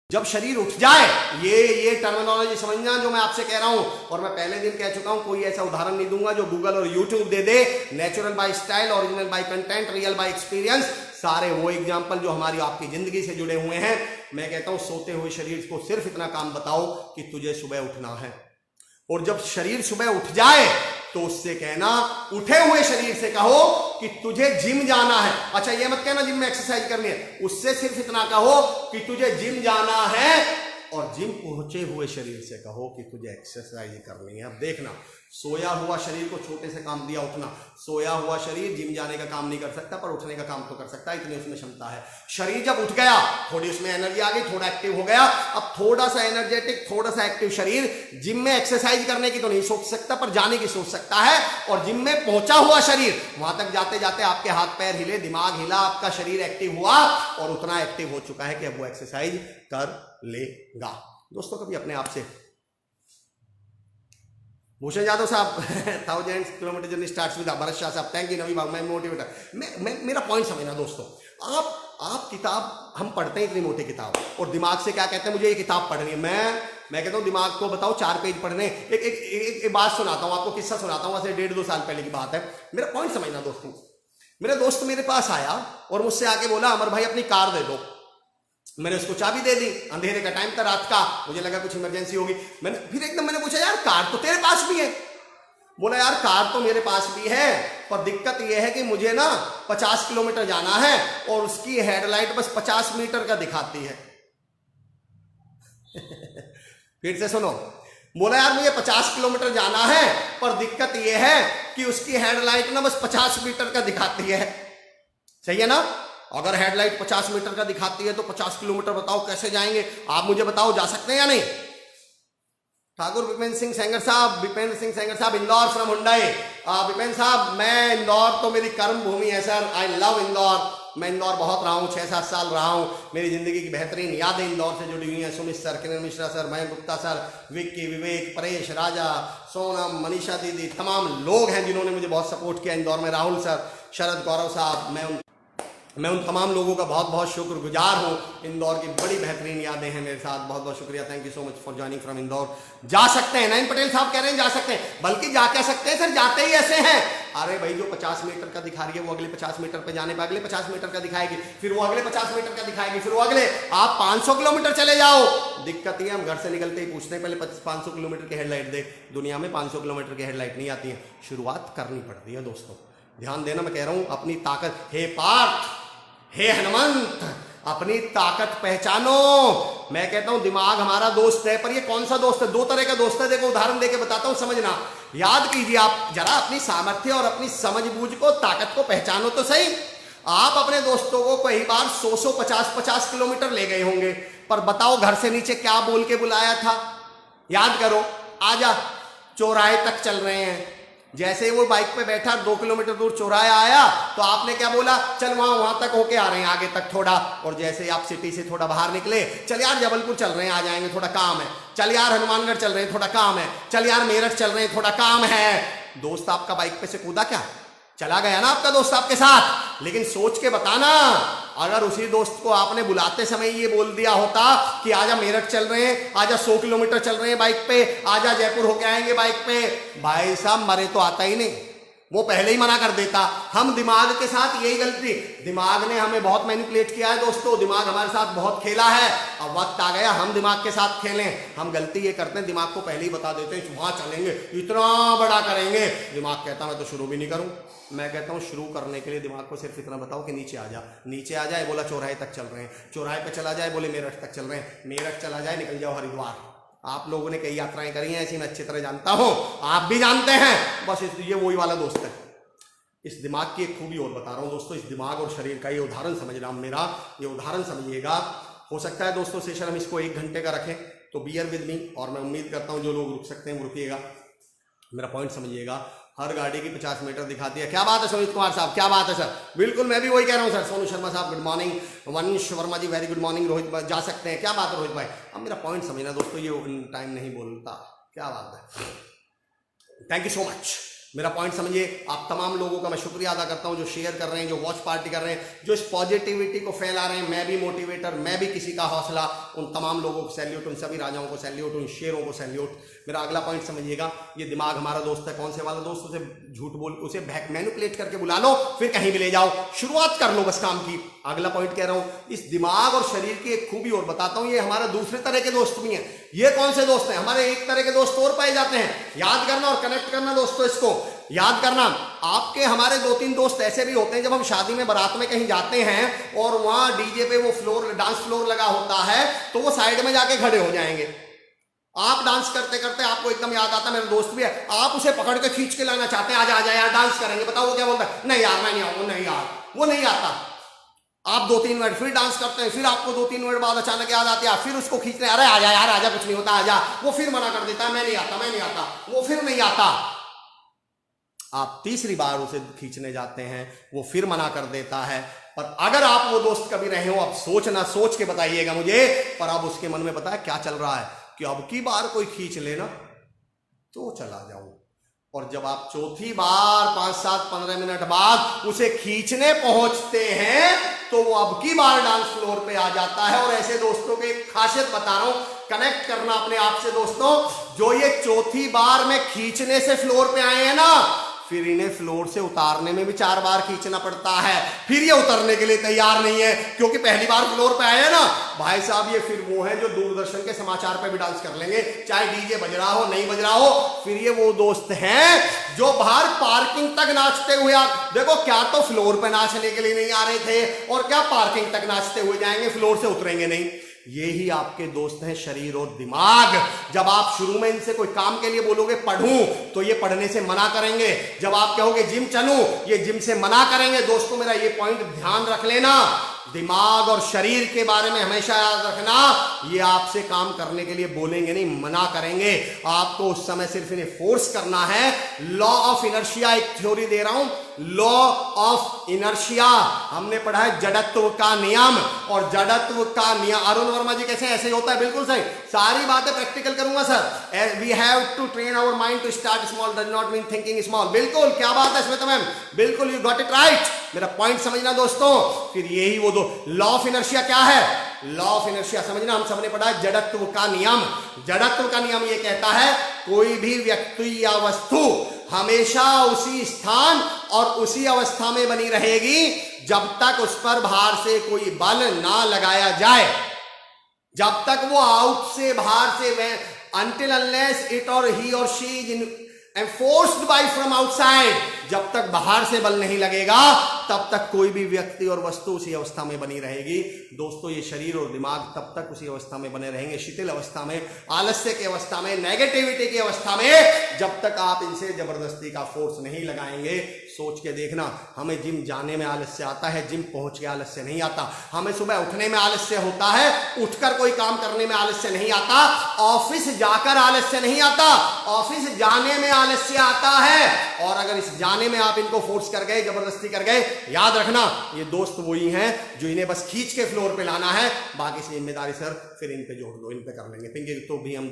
जब शरीर उठ जाए, ये टर्मिनोलॉजी समझना जो मैं आपसे कह रहा हूं, और मैं पहले दिन कह चुका हूं, कोई ऐसा उदाहरण नहीं दूंगा जो गूगल और यूट्यूब दे दे। Natural by style, original by content, real by experience, सारे वो एग्जाम्पल जो हमारी आपकी जिंदगी से जुड़े हुए हैं। मैं कहता हूं सोते हुए शरीर को सिर्फ इतना काम बताओ कि तुझे सुबह उठना है, और जब शरीर सुबह उठ जाए तो उससे कहना, उठे हुए शरीर से कहो कि तुझे जिम जाना है। अच्छा ये मत कहना जिम में एक्सरसाइज करनी है, उससे सिर्फ इतना कहो कि तुझे जिम जाना है, और जिम पहुंचे हुए शरीर से कहो कि तुझे एक्सरसाइज करनी है। अब देखना, सोया हुआ शरीर को छोटे से काम दिया उठना, सोया हुआ शरीर जिम जाने का काम नहीं कर सकता पर उठने का काम तो कर सकता है, इतनी उसमें क्षमता है। शरीर जब उठ गया, थोड़ी उसमें एनर्जी आ गई, थोड़ा एक्टिव हो गया, अब थोड़ा सा एनर्जेटिक, थोड़ा सा एक्टिव शरीर जिम में एक्सरसाइज करने की तो नहीं सोच सकता पर जाने की सोच सकता है। और जिम में पहुंचा हुआ शरीर वहां तक जाते जाते आपके हाथ पैर हिले, दिमाग हिला, आपका शरीर एक्टिव हुआ और उतना एक्टिव हो चुका है कि अब वो एक्सरसाइज कर लेगा। दोस्तों कभी अपने आप से, भूषण यादव साहब 1000 kilometre journey starts with Bharat Shah साहब, थैंक यू नवी बाग, मैं मोटिवेटर। मैं मेरा पॉइंट समझना दोस्तों, आप किताब हम पढ़ते हैं इतनी मोटी किताब और दिमाग से क्या कहते हैं मुझे ये किताब पढ़नी है। मैं कहता हूँ दिमाग को बताओ 4 पेज पढ़ने। एक बात सुनाता हूँ आपको, किस्सा सुनाता हूँ, वैसे 1.5-2 साल पहले की बात है। मेरा पॉइंट समझना दोस्तों, मेरा दोस्त मेरे पास आया और मुझसे आके बोला अमर भाई अपनी कार दे दो। मैंने उसको चाबी दे दी, अंधेरे का टाइम था, रात का, मुझे लगा कुछ इमरजेंसी होगी। मैंने पूछा यार कार तो तेरे पास भी है? बोला यार कार तो मेरे पास भी है पर दिक्कत यह है कि मुझे ना 50 किलोमीटर जाना है और उसकी हेडलाइट बस 50 मीटर का दिखाती है। फिर से सुनो, बोला यार मुझे 50 किलोमीटर जाना है पर दिक्कत यह है कि उसकी हेडलाइट ना बस 50 मीटर का दिखाती है। सही है ना? अगर हेडलाइट 50 मीटर का दिखाती है तो 50 किलोमीटर बताओ कैसे जाएंगे? आप मुझे बताओ जा सकते हैं या नहीं? ठाकुर विपेंद्र सिंह सेंगर साहब इंदौर फ्रॉम हुंडई। विपेंद्र साहब मैं इंदौर तो मेरी कर्म भूमि है सर, आई लव इंदौर। मैं इंदौर बहुत रहा हूँ, 6-7 साल रहा हूँ, मेरी जिंदगी की बेहतरीन यादें इंदौर से जुड़ी हुई हैं। सुमित सर, किरण मिश्रा सर, मयंक गुप्ता सर, विक्की, विवेक, परेश, राजा, सोनम, मनीषा दीदी, तमाम लोग हैं जिन्होंने मुझे बहुत सपोर्ट किया इंदौर में। राहुल सर, शरद गौरव साहब, मैं उन तमाम लोगों का बहुत बहुत शुक्रगुजार हूँ। इंदौर की बड़ी बेहतरीन यादें हैं मेरे साथ, बहुत बहुत शुक्रिया, thank you so much for joining from Indore. जा सकते हैं, नयन पटेल साहब कह रहे हैं जा सकते हैं, बल्कि जा क्या सकते हैं सर, जाते ही ऐसे हैं। अरे भाई जो 50 मीटर का दिखा रही है वो अगले 50 मीटर पे जाने पर अगले 50 मीटर का दिखाएगी, फिर वो अगले 50 मीटर का दिखाएगी, फिर वो अगले, आप 500 किलोमीटर चले जाओ। दिक्कत ये हम घर से निकलते ही पूछते हैं पहले 500 किलोमीटर की हेडलाइट दे। दुनिया में 500 किलोमीटर की हेडलाइट नहीं आती है, शुरुआत करनी पड़ती है दोस्तों। ध्यान देना, मैं कह रहा हूं अपनी ताकत, हे पार्थ, हे हनुमंत, अपनी ताकत पहचानो। मैं कहता हूं दिमाग हमारा दोस्त है, पर ये कौन सा दोस्त है? 2 तरह का दोस्त है, देखो उदाहरण देके बताता हूं, समझना। याद कीजिए आप जरा अपनी सामर्थ्य और अपनी समझ बूझ को, ताकत को पहचानो तो सही। आप अपने दोस्तों को कई बार 100-100, 50-50 किलोमीटर ले गए होंगे, पर बताओ घर से नीचे क्या बोल के बुलाया था? याद करो, आजा, चौराहे तक चल रहे हैं। जैसे ही वो बाइक पे बैठा 2 किलोमीटर दूर चौराहा आया तो आपने क्या बोला? चल वहां तक होके आ रहे हैं, आगे तक थोड़ा। और जैसे ही आप सिटी से थोड़ा बाहर निकले, चल यार जबलपुर चल रहे हैं, आ जाएंगे, थोड़ा काम है। चल यार हनुमानगढ़ चल रहे हैं, थोड़ा काम है। चल यार मेरठ चल रहे हैं, थोड़ा काम है। दोस्त आपका बाइक पे से कूदा क्या? चला गया ना आपका दोस्त आपके साथ। लेकिन सोच के बताना, अगर उसी दोस्त को आपने बुलाते समय ये बोल दिया होता कि आजा मेरठ चल रहे हैं, आजा 100 किलोमीटर चल रहे हैं बाइक पे, आजा जयपुर होके आएंगे बाइक पे, भाई साहब मरे तो आता ही नहीं, वो पहले ही मना कर देता। हम दिमाग के साथ यही गलती, दिमाग ने हमें बहुत मैनिपुलेट किया है दोस्तों, दिमाग हमारे साथ बहुत खेला है। अब वक्त आ गया हम दिमाग के साथ खेलें। हम गलती ये करते हैं, दिमाग को पहले ही बता देते हैं वहां चलेंगे, इतना बड़ा करेंगे। दिमाग कहता मैं तो शुरू भी नहीं करूं। मैं कहता हूं शुरू करने के लिए दिमाग को सिर्फ इतना बताओ कि नीचे आ जा। नीचे आ जाए, बोला चौराहे तक चल रहे हैं, चौराहे पे चला जाए, बोले मेरठ तक चल रहे हैं, मेरठ चला जाए, निकल जाओ हरिद्वार। आप लोगों ने कई यात्राएं करी हैं ऐसी, मैं अच्छी तरह जानता हूं, आप भी जानते हैं। बस ये वही वाला दोस्त है। इस दिमाग की एक खूबी और बता रहा हूं दोस्तों, इस दिमाग और शरीर का ये उदाहरण समझना, मेरा ये उदाहरण समझिएगा। हो सकता है दोस्तों सेशन हम इसको 1 घंटे का रखें, तो बियर विद मी, और मैं उम्मीद करता हूं जो लोग रुक सकते हैं वो रुकिएगा। मेरा पॉइंट समझिएगा, हर गाड़ी की 50 मीटर दिखाती है। क्या बात है सुमित कुमार साहब, क्या बात है सर, बिल्कुल मैं भी वही कह रहा हूं सर। सोनू शर्मा साहब गुड मॉर्निंग, वंश वर्मा जी वेरी गुड मॉर्निंग, रोहित भाई जा सकते हैं, क्या बात है रोहित भाई। अब मेरा पॉइंट समझना दोस्तों, ये टाइम नहीं बोलता, क्या बात है, थैंक यू सो मच। मेरा पॉइंट समझिए। आप तमाम लोगों का मैं शुक्रिया अदा करता हूं जो शेयर कर रहे हैं, जो वॉच पार्टी कर रहे हैं, जो इस पॉजिटिविटी को फैला रहे हैं। मैं भी मोटिवेटर, मैं भी किसी का हौसला। उन तमाम लोगों को सैल्यूट, उन सभी राजाओं को सैल्यूट, उन शेरों को सैल्यूट। मेरा अगला पॉइंट समझिएगा, ये दिमाग हमारा दोस्त है। कौन से वाला दोस्त? उसे झूठ बोल, उसे मैनिपुलेट करके बुला लो, फिर कहीं भी ले जाओ, शुरुआत कर लो बस काम की। अगला पॉइंट कह रहा हूं, इस दिमाग और शरीर की एक खूबी और बताता हूं, ये हमारे दूसरे तरह के दोस्त भी हैं। ये कौन से दोस्त हैं? हमारे एक तरह के दोस्त और पाए जाते हैं, याद करना और कनेक्ट करना दोस्तों इसको। याद करना, आपके हमारे 2-3 दोस्त ऐसे भी होते हैं, जब हम शादी में बारात में कहीं जाते हैं और वहां डीजे पे वो फ्लोर डांस फ्लोर लगा होता है, तो वो साइड में जाके खड़े हो जाएंगे। आप डांस करते करते आपको एकदम याद आता, मेरा दोस्त भी है, आप उसे पकड़ के खींच के लाना चाहते हैं, आजा आजा यार डांस करेंगे, बताओ वो क्या बोलता है, नहीं यार मैं नहीं आऊंगा, नहीं यार वो नहीं आता। आप 2-3 मिनट फिर डांस करते हैं, फिर आपको 2-3 मिनट बाद अचानक याद आती है, फिर उसको खींचते हैं, अरे आजा यार आजा, कुछ नहीं होता आजा, वो फिर मना कर देता है, मैं नहीं आता मैं नहीं आता, वो फिर नहीं आता। आप तीसरी बार उसे खींचने जाते हैं, वो फिर मना कर देता है। पर अगर आप वो दोस्त कभी रहे हो, आप सोच के बताइएगा मुझे, पर अब उसके मन में पता है क्या चल रहा है कि अब की बार कोई खींच लेना तो चला जाऊं। और जब आप चौथी बार 5-7-15 मिनट बाद उसे खींचने पहुंचते हैं, तो वो अब की बार डांस फ्लोर पे आ जाता है। और ऐसे दोस्तों की एक खासियत बता रहा हूं, कनेक्ट करना अपने आप से दोस्तों, जो ये चौथी बार में खींचने से फ्लोर पे आए हैं ना, फिर इन्हें फ्लोर से उतारने में भी 4 बार खींचना पड़ता है। फिर ये उतरने के लिए तैयार नहीं है, क्योंकि पहली बार फ्लोर पे आए हैं ना भाई साहब, ये फिर वो है जो दूरदर्शन के समाचार पे भी डांस कर लेंगे, चाहे डीजे बज रहा हो नहीं बज रहा हो। फिर ये वो दोस्त हैं जो बाहर पार्किंग तक नाचते हुए, आप देखो क्या तो फ्लोर पे नाचने के लिए नहीं आ रहे थे, और क्या पार्किंग तक नाचते हुए जाएंगे, फ्लोर से उतरेंगे नहीं। ये ही आपके दोस्त हैं शरीर और दिमाग। जब आप शुरू में इनसे कोई काम के लिए बोलोगे पढ़ूं, तो ये पढ़ने से मना करेंगे। जब आप कहोगे जिम चलूं, ये जिम से मना करेंगे। दोस्तों मेरा ये पॉइंट ध्यान रख लेना, दिमाग और शरीर के बारे में हमेशा याद रखना, ये आपसे काम करने के लिए बोलेंगे नहीं, मना करेंगे। आपको उस समय सिर्फ इन्हें फोर्स करना है। लॉ ऑफ इनर्शिया एक थ्योरी दे रहा हूं, लॉ ऑफ इनर्शिया हमने पढ़ा है, जड़त्व का नियम। और जड़त्व का नियम, अरुण वर्मा जी कैसे ऐसे ही होता है, बिल्कुल सही, सारी बातें प्रैक्टिकल करूंगा sir. We have to train our mind to start small, does not mean thinking small. बिल्कुल, क्या बात है श्वेता मैम, बिल्कुल यू गॉट इट राइट। मेरा पॉइंट समझना दोस्तों। फिर यही वो दो लॉ ऑफ इनर्शिया क्या है, लॉ ऑफ इनर्शिया समझना, हम सबने पढ़ा है जड़त्व का नियम। जड़त्व का नियम ये कहता है कोई भी व्यक्ति या वस्तु हमेशा उसी स्थान और उसी अवस्था में बनी रहेगी जब तक उस पर बाहर से कोई बल ना लगाया जाए। जब तक वो आउट से बाहर से, until unless it or he or she is enforced by from outside, जब तक बाहर से बल नहीं लगेगा तब तक कोई भी व्यक्ति और वस्तु उसी अवस्था में बनी रहेगी। दोस्तों ये शरीर और दिमाग तब तक उसी अवस्था में बने रहेंगे, शिथिल अवस्था में, आलस्य की अवस्था में, नेगेटिविटी की अवस्था में, जब तक आप इनसे जबरदस्ती का फोर्स नहीं लगाएंगे। सोच के देखना, हमें जिम जाने में आलस्य आता है, जिम पहुंच के आलस्य नहीं आता। हमें सुबह उठने में आलस्य होता है, उठकर कोई काम करने में आलस्य नहीं आता। ऑफिस जाकर आलस्य नहीं आता, ऑफिस जाने में आलस्य आता है। और अगर इस जाने में आप इनको फोर्स कर गए, जबरदस्ती कर गए, याद रखना ये दोस्त वही हैं जो इन्हें बस खींच के फ्लोर पे लाना है, बाकी से जिम्मेदारी सर फिर इन पे जोड़ दो, इन पे कर लेंगे। पिंकी तो भी हम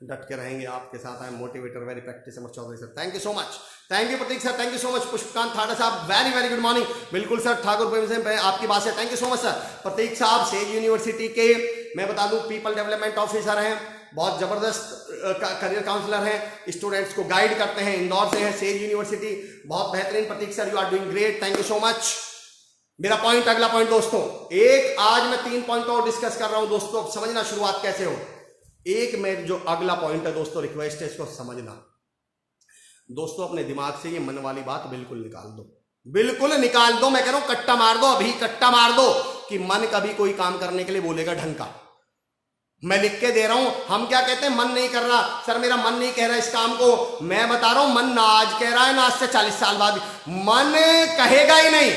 डट के रहेंगे आपके साथ। I am motivator very practice Chaudhary sir, thank you so much. Thank you Prateek sir, thank you so much. Pushpakant Thada साहब वेरी वेरी गुड मॉर्निंग। बिल्कुल सर, ठाकुर प्रेम से आपकी बात है, thank you so much sir. Prateek साहब सेज यूनिवर्सिटी के, मैं बता दूं, पीपल डेवलपमेंट ऑफिसर हैं, बहुत जबरदस्त करियर काउंसलर हैं, स्टूडेंट्स को गाइड करते हैं, इंदौर से हैं, सेज यूनिवर्सिटी, बहुत बेहतरीन। Prateek sir you are doing great, thank you so much. मेरा पॉइंट, अगला पॉइंट दोस्तों, एक आज मैं 3 पॉइंट और डिस्कस कर रहा हूं दोस्तों, समझना शुरुआत कैसे हो। एक में जो अगला पॉइंट है दोस्तों, रिक्वेस्ट है इसको समझना दोस्तों, अपने दिमाग से ये मन वाली बात बिल्कुल निकाल दो, बिल्कुल निकाल दो। मैं कह रहा हूं कट्टा मार दो, अभी कट्टा मार दो कि मन कभी कोई काम करने के लिए बोलेगा ढंग का। मैं लिख के दे रहा हूं, हम क्या कहते हैं, मन नहीं कर रहा सर, मेरा मन नहीं कह रहा इस काम को। मैं बता रहा हूं मन ना आज कह रहा है ना आज से 40 साल बाद, मन कहेगा ही नहीं।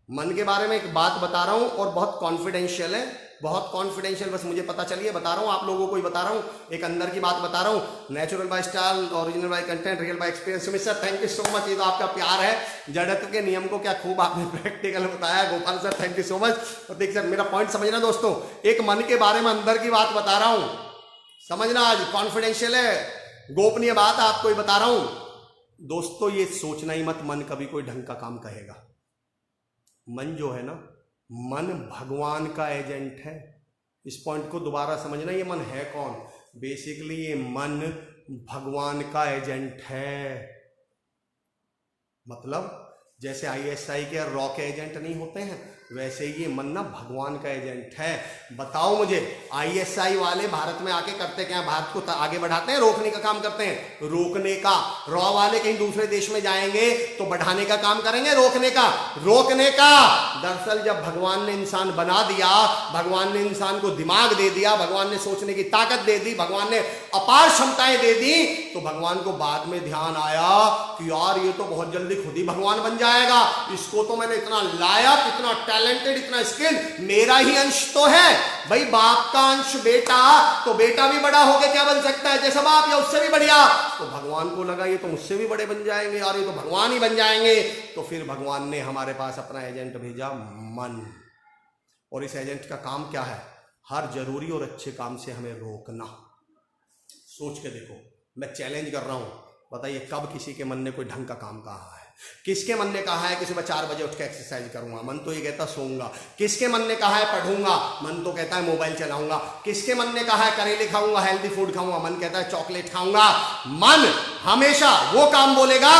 मन के बारे में एक बात बता रहा हूं और बहुत कॉन्फिडेंशियल है, बहुत कॉन्फिडेंशियल, बस मुझे पता चलिए बता रहा हूं, आप लोगों को ही बता रहा हूं, एक अंदर की बात बता रहा हूं। Natural by style, original by content, real by experience. Sumit sir thank you so much, ये तो आपका प्यार है। जड़त्व के नियम को क्या खूब आपने प्रैक्टिकल बताया। Gopal sir thank you so much. Prateek sir मेरा पॉइंट समझना दोस्तों, एक मन के बारे में अंदर की बात बता रहा हूं, समझना, आज कॉन्फिडेंशियल है, गोपनीय बात आपको ही बता रहा हूं दोस्तों। ये सोचना ही मत मन कभी कोई ढंग का काम कहेगा। मन जो है ना, मन भगवान का एजेंट है। इस पॉइंट को दोबारा समझना, ये मन है कौन, बेसिकली ये मन भगवान का एजेंट है। मतलब जैसे ISI के रॉ के एजेंट नहीं होते हैं, वैसे ही ये मन ना भगवान का एजेंट है। बताओ मुझे, आईएसआई वाले भारत में आके करते क्या? भारत को आगे बढ़ाते हैं, रोकने का काम करते हैं? रोकने का। रॉ वाले कहीं दूसरे देश में जाएंगे तो बढ़ाने का काम करेंगे, रोकने का? रोकने का। दरअसल जब भगवान ने इंसान बना दिया, भगवान ने इंसान को दिमाग दे दिया, भगवान ने सोचने की ताकत दे दी, भगवान ने अपार क्षमताएं दे दी, तो भगवान को बाद में ध्यान आया कि यार ये तो बहुत जल्दी खुद ही भगवान बन जाएगा, इसको तो मैंने इतना लायक, इतना टैलेंटेड, इतना स्किल, मेरा ही अंश तो है भाई, बाप का अंश बेटा, तो बेटा भी बड़ा होके क्या बन सकता है? जैसा बाप या उससे भी बढ़िया। तो भगवान को लगा ये तो मुझसे भी बड़े बन जाएंगे यार, ये तो भगवान ही बन जाएंगे। तो फिर भगवान ने हमारे पास अपना एजेंट भेजा, मन। और इस एजेंट का काम क्या है? हर जरूरी और अच्छे काम से हमें रोकना। सोच के देखो, मैं चैलेंज कर रहा हूं, बताइए कब किसी के मन ने कोई ढंग का काम कहा है? किसके मन ने कहा है कि सुबह 4 बजे उठ के एक्सरसाइज करूंगा? मन तो ये कहता सोऊंगा। किसके मन ने कहा है पढ़ूंगा? मन तो कहता है मोबाइल चलाऊंगा। किसके मन ने कहा है करेले खाऊंगा, हेल्दी फूड खाऊंगा? मन कहता है चॉकलेट खाऊंगा। मन हमेशा वो काम बोलेगा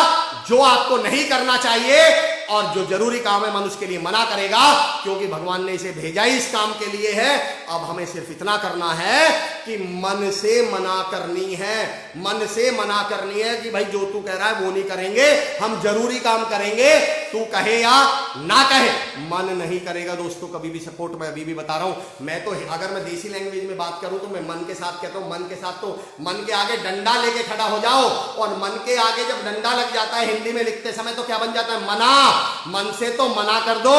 जो आपको नहीं करना चाहिए, और जो जरूरी काम है मन उसके लिए मना करेगा, क्योंकि भगवान ने इसे भेजा ही इस काम के लिए है। अब हमें सिर्फ इतना करना है कि मन से मना करनी है, मन से मना करनी है कि भाई जो तू कह रहा है वो नहीं करेंगे, हम जरूरी काम करेंगे, तू कहे या ना कहे। मन नहीं करेगा दोस्तों कभी भी सपोर्ट। मैं अभी भी बता रहा हूं, मैं तो अगर मैं देसी लैंग्वेज में बात करूं तो मैं मन के साथ कहता हूं, मन के साथ तो मन के आगे डंडा लेके खड़ा हो जाओ, और मन के आगे जब डंडा लग जाता है हिंदी में लिखते समय तो क्या बन जाता है? मना। मन से तो मना कर दो।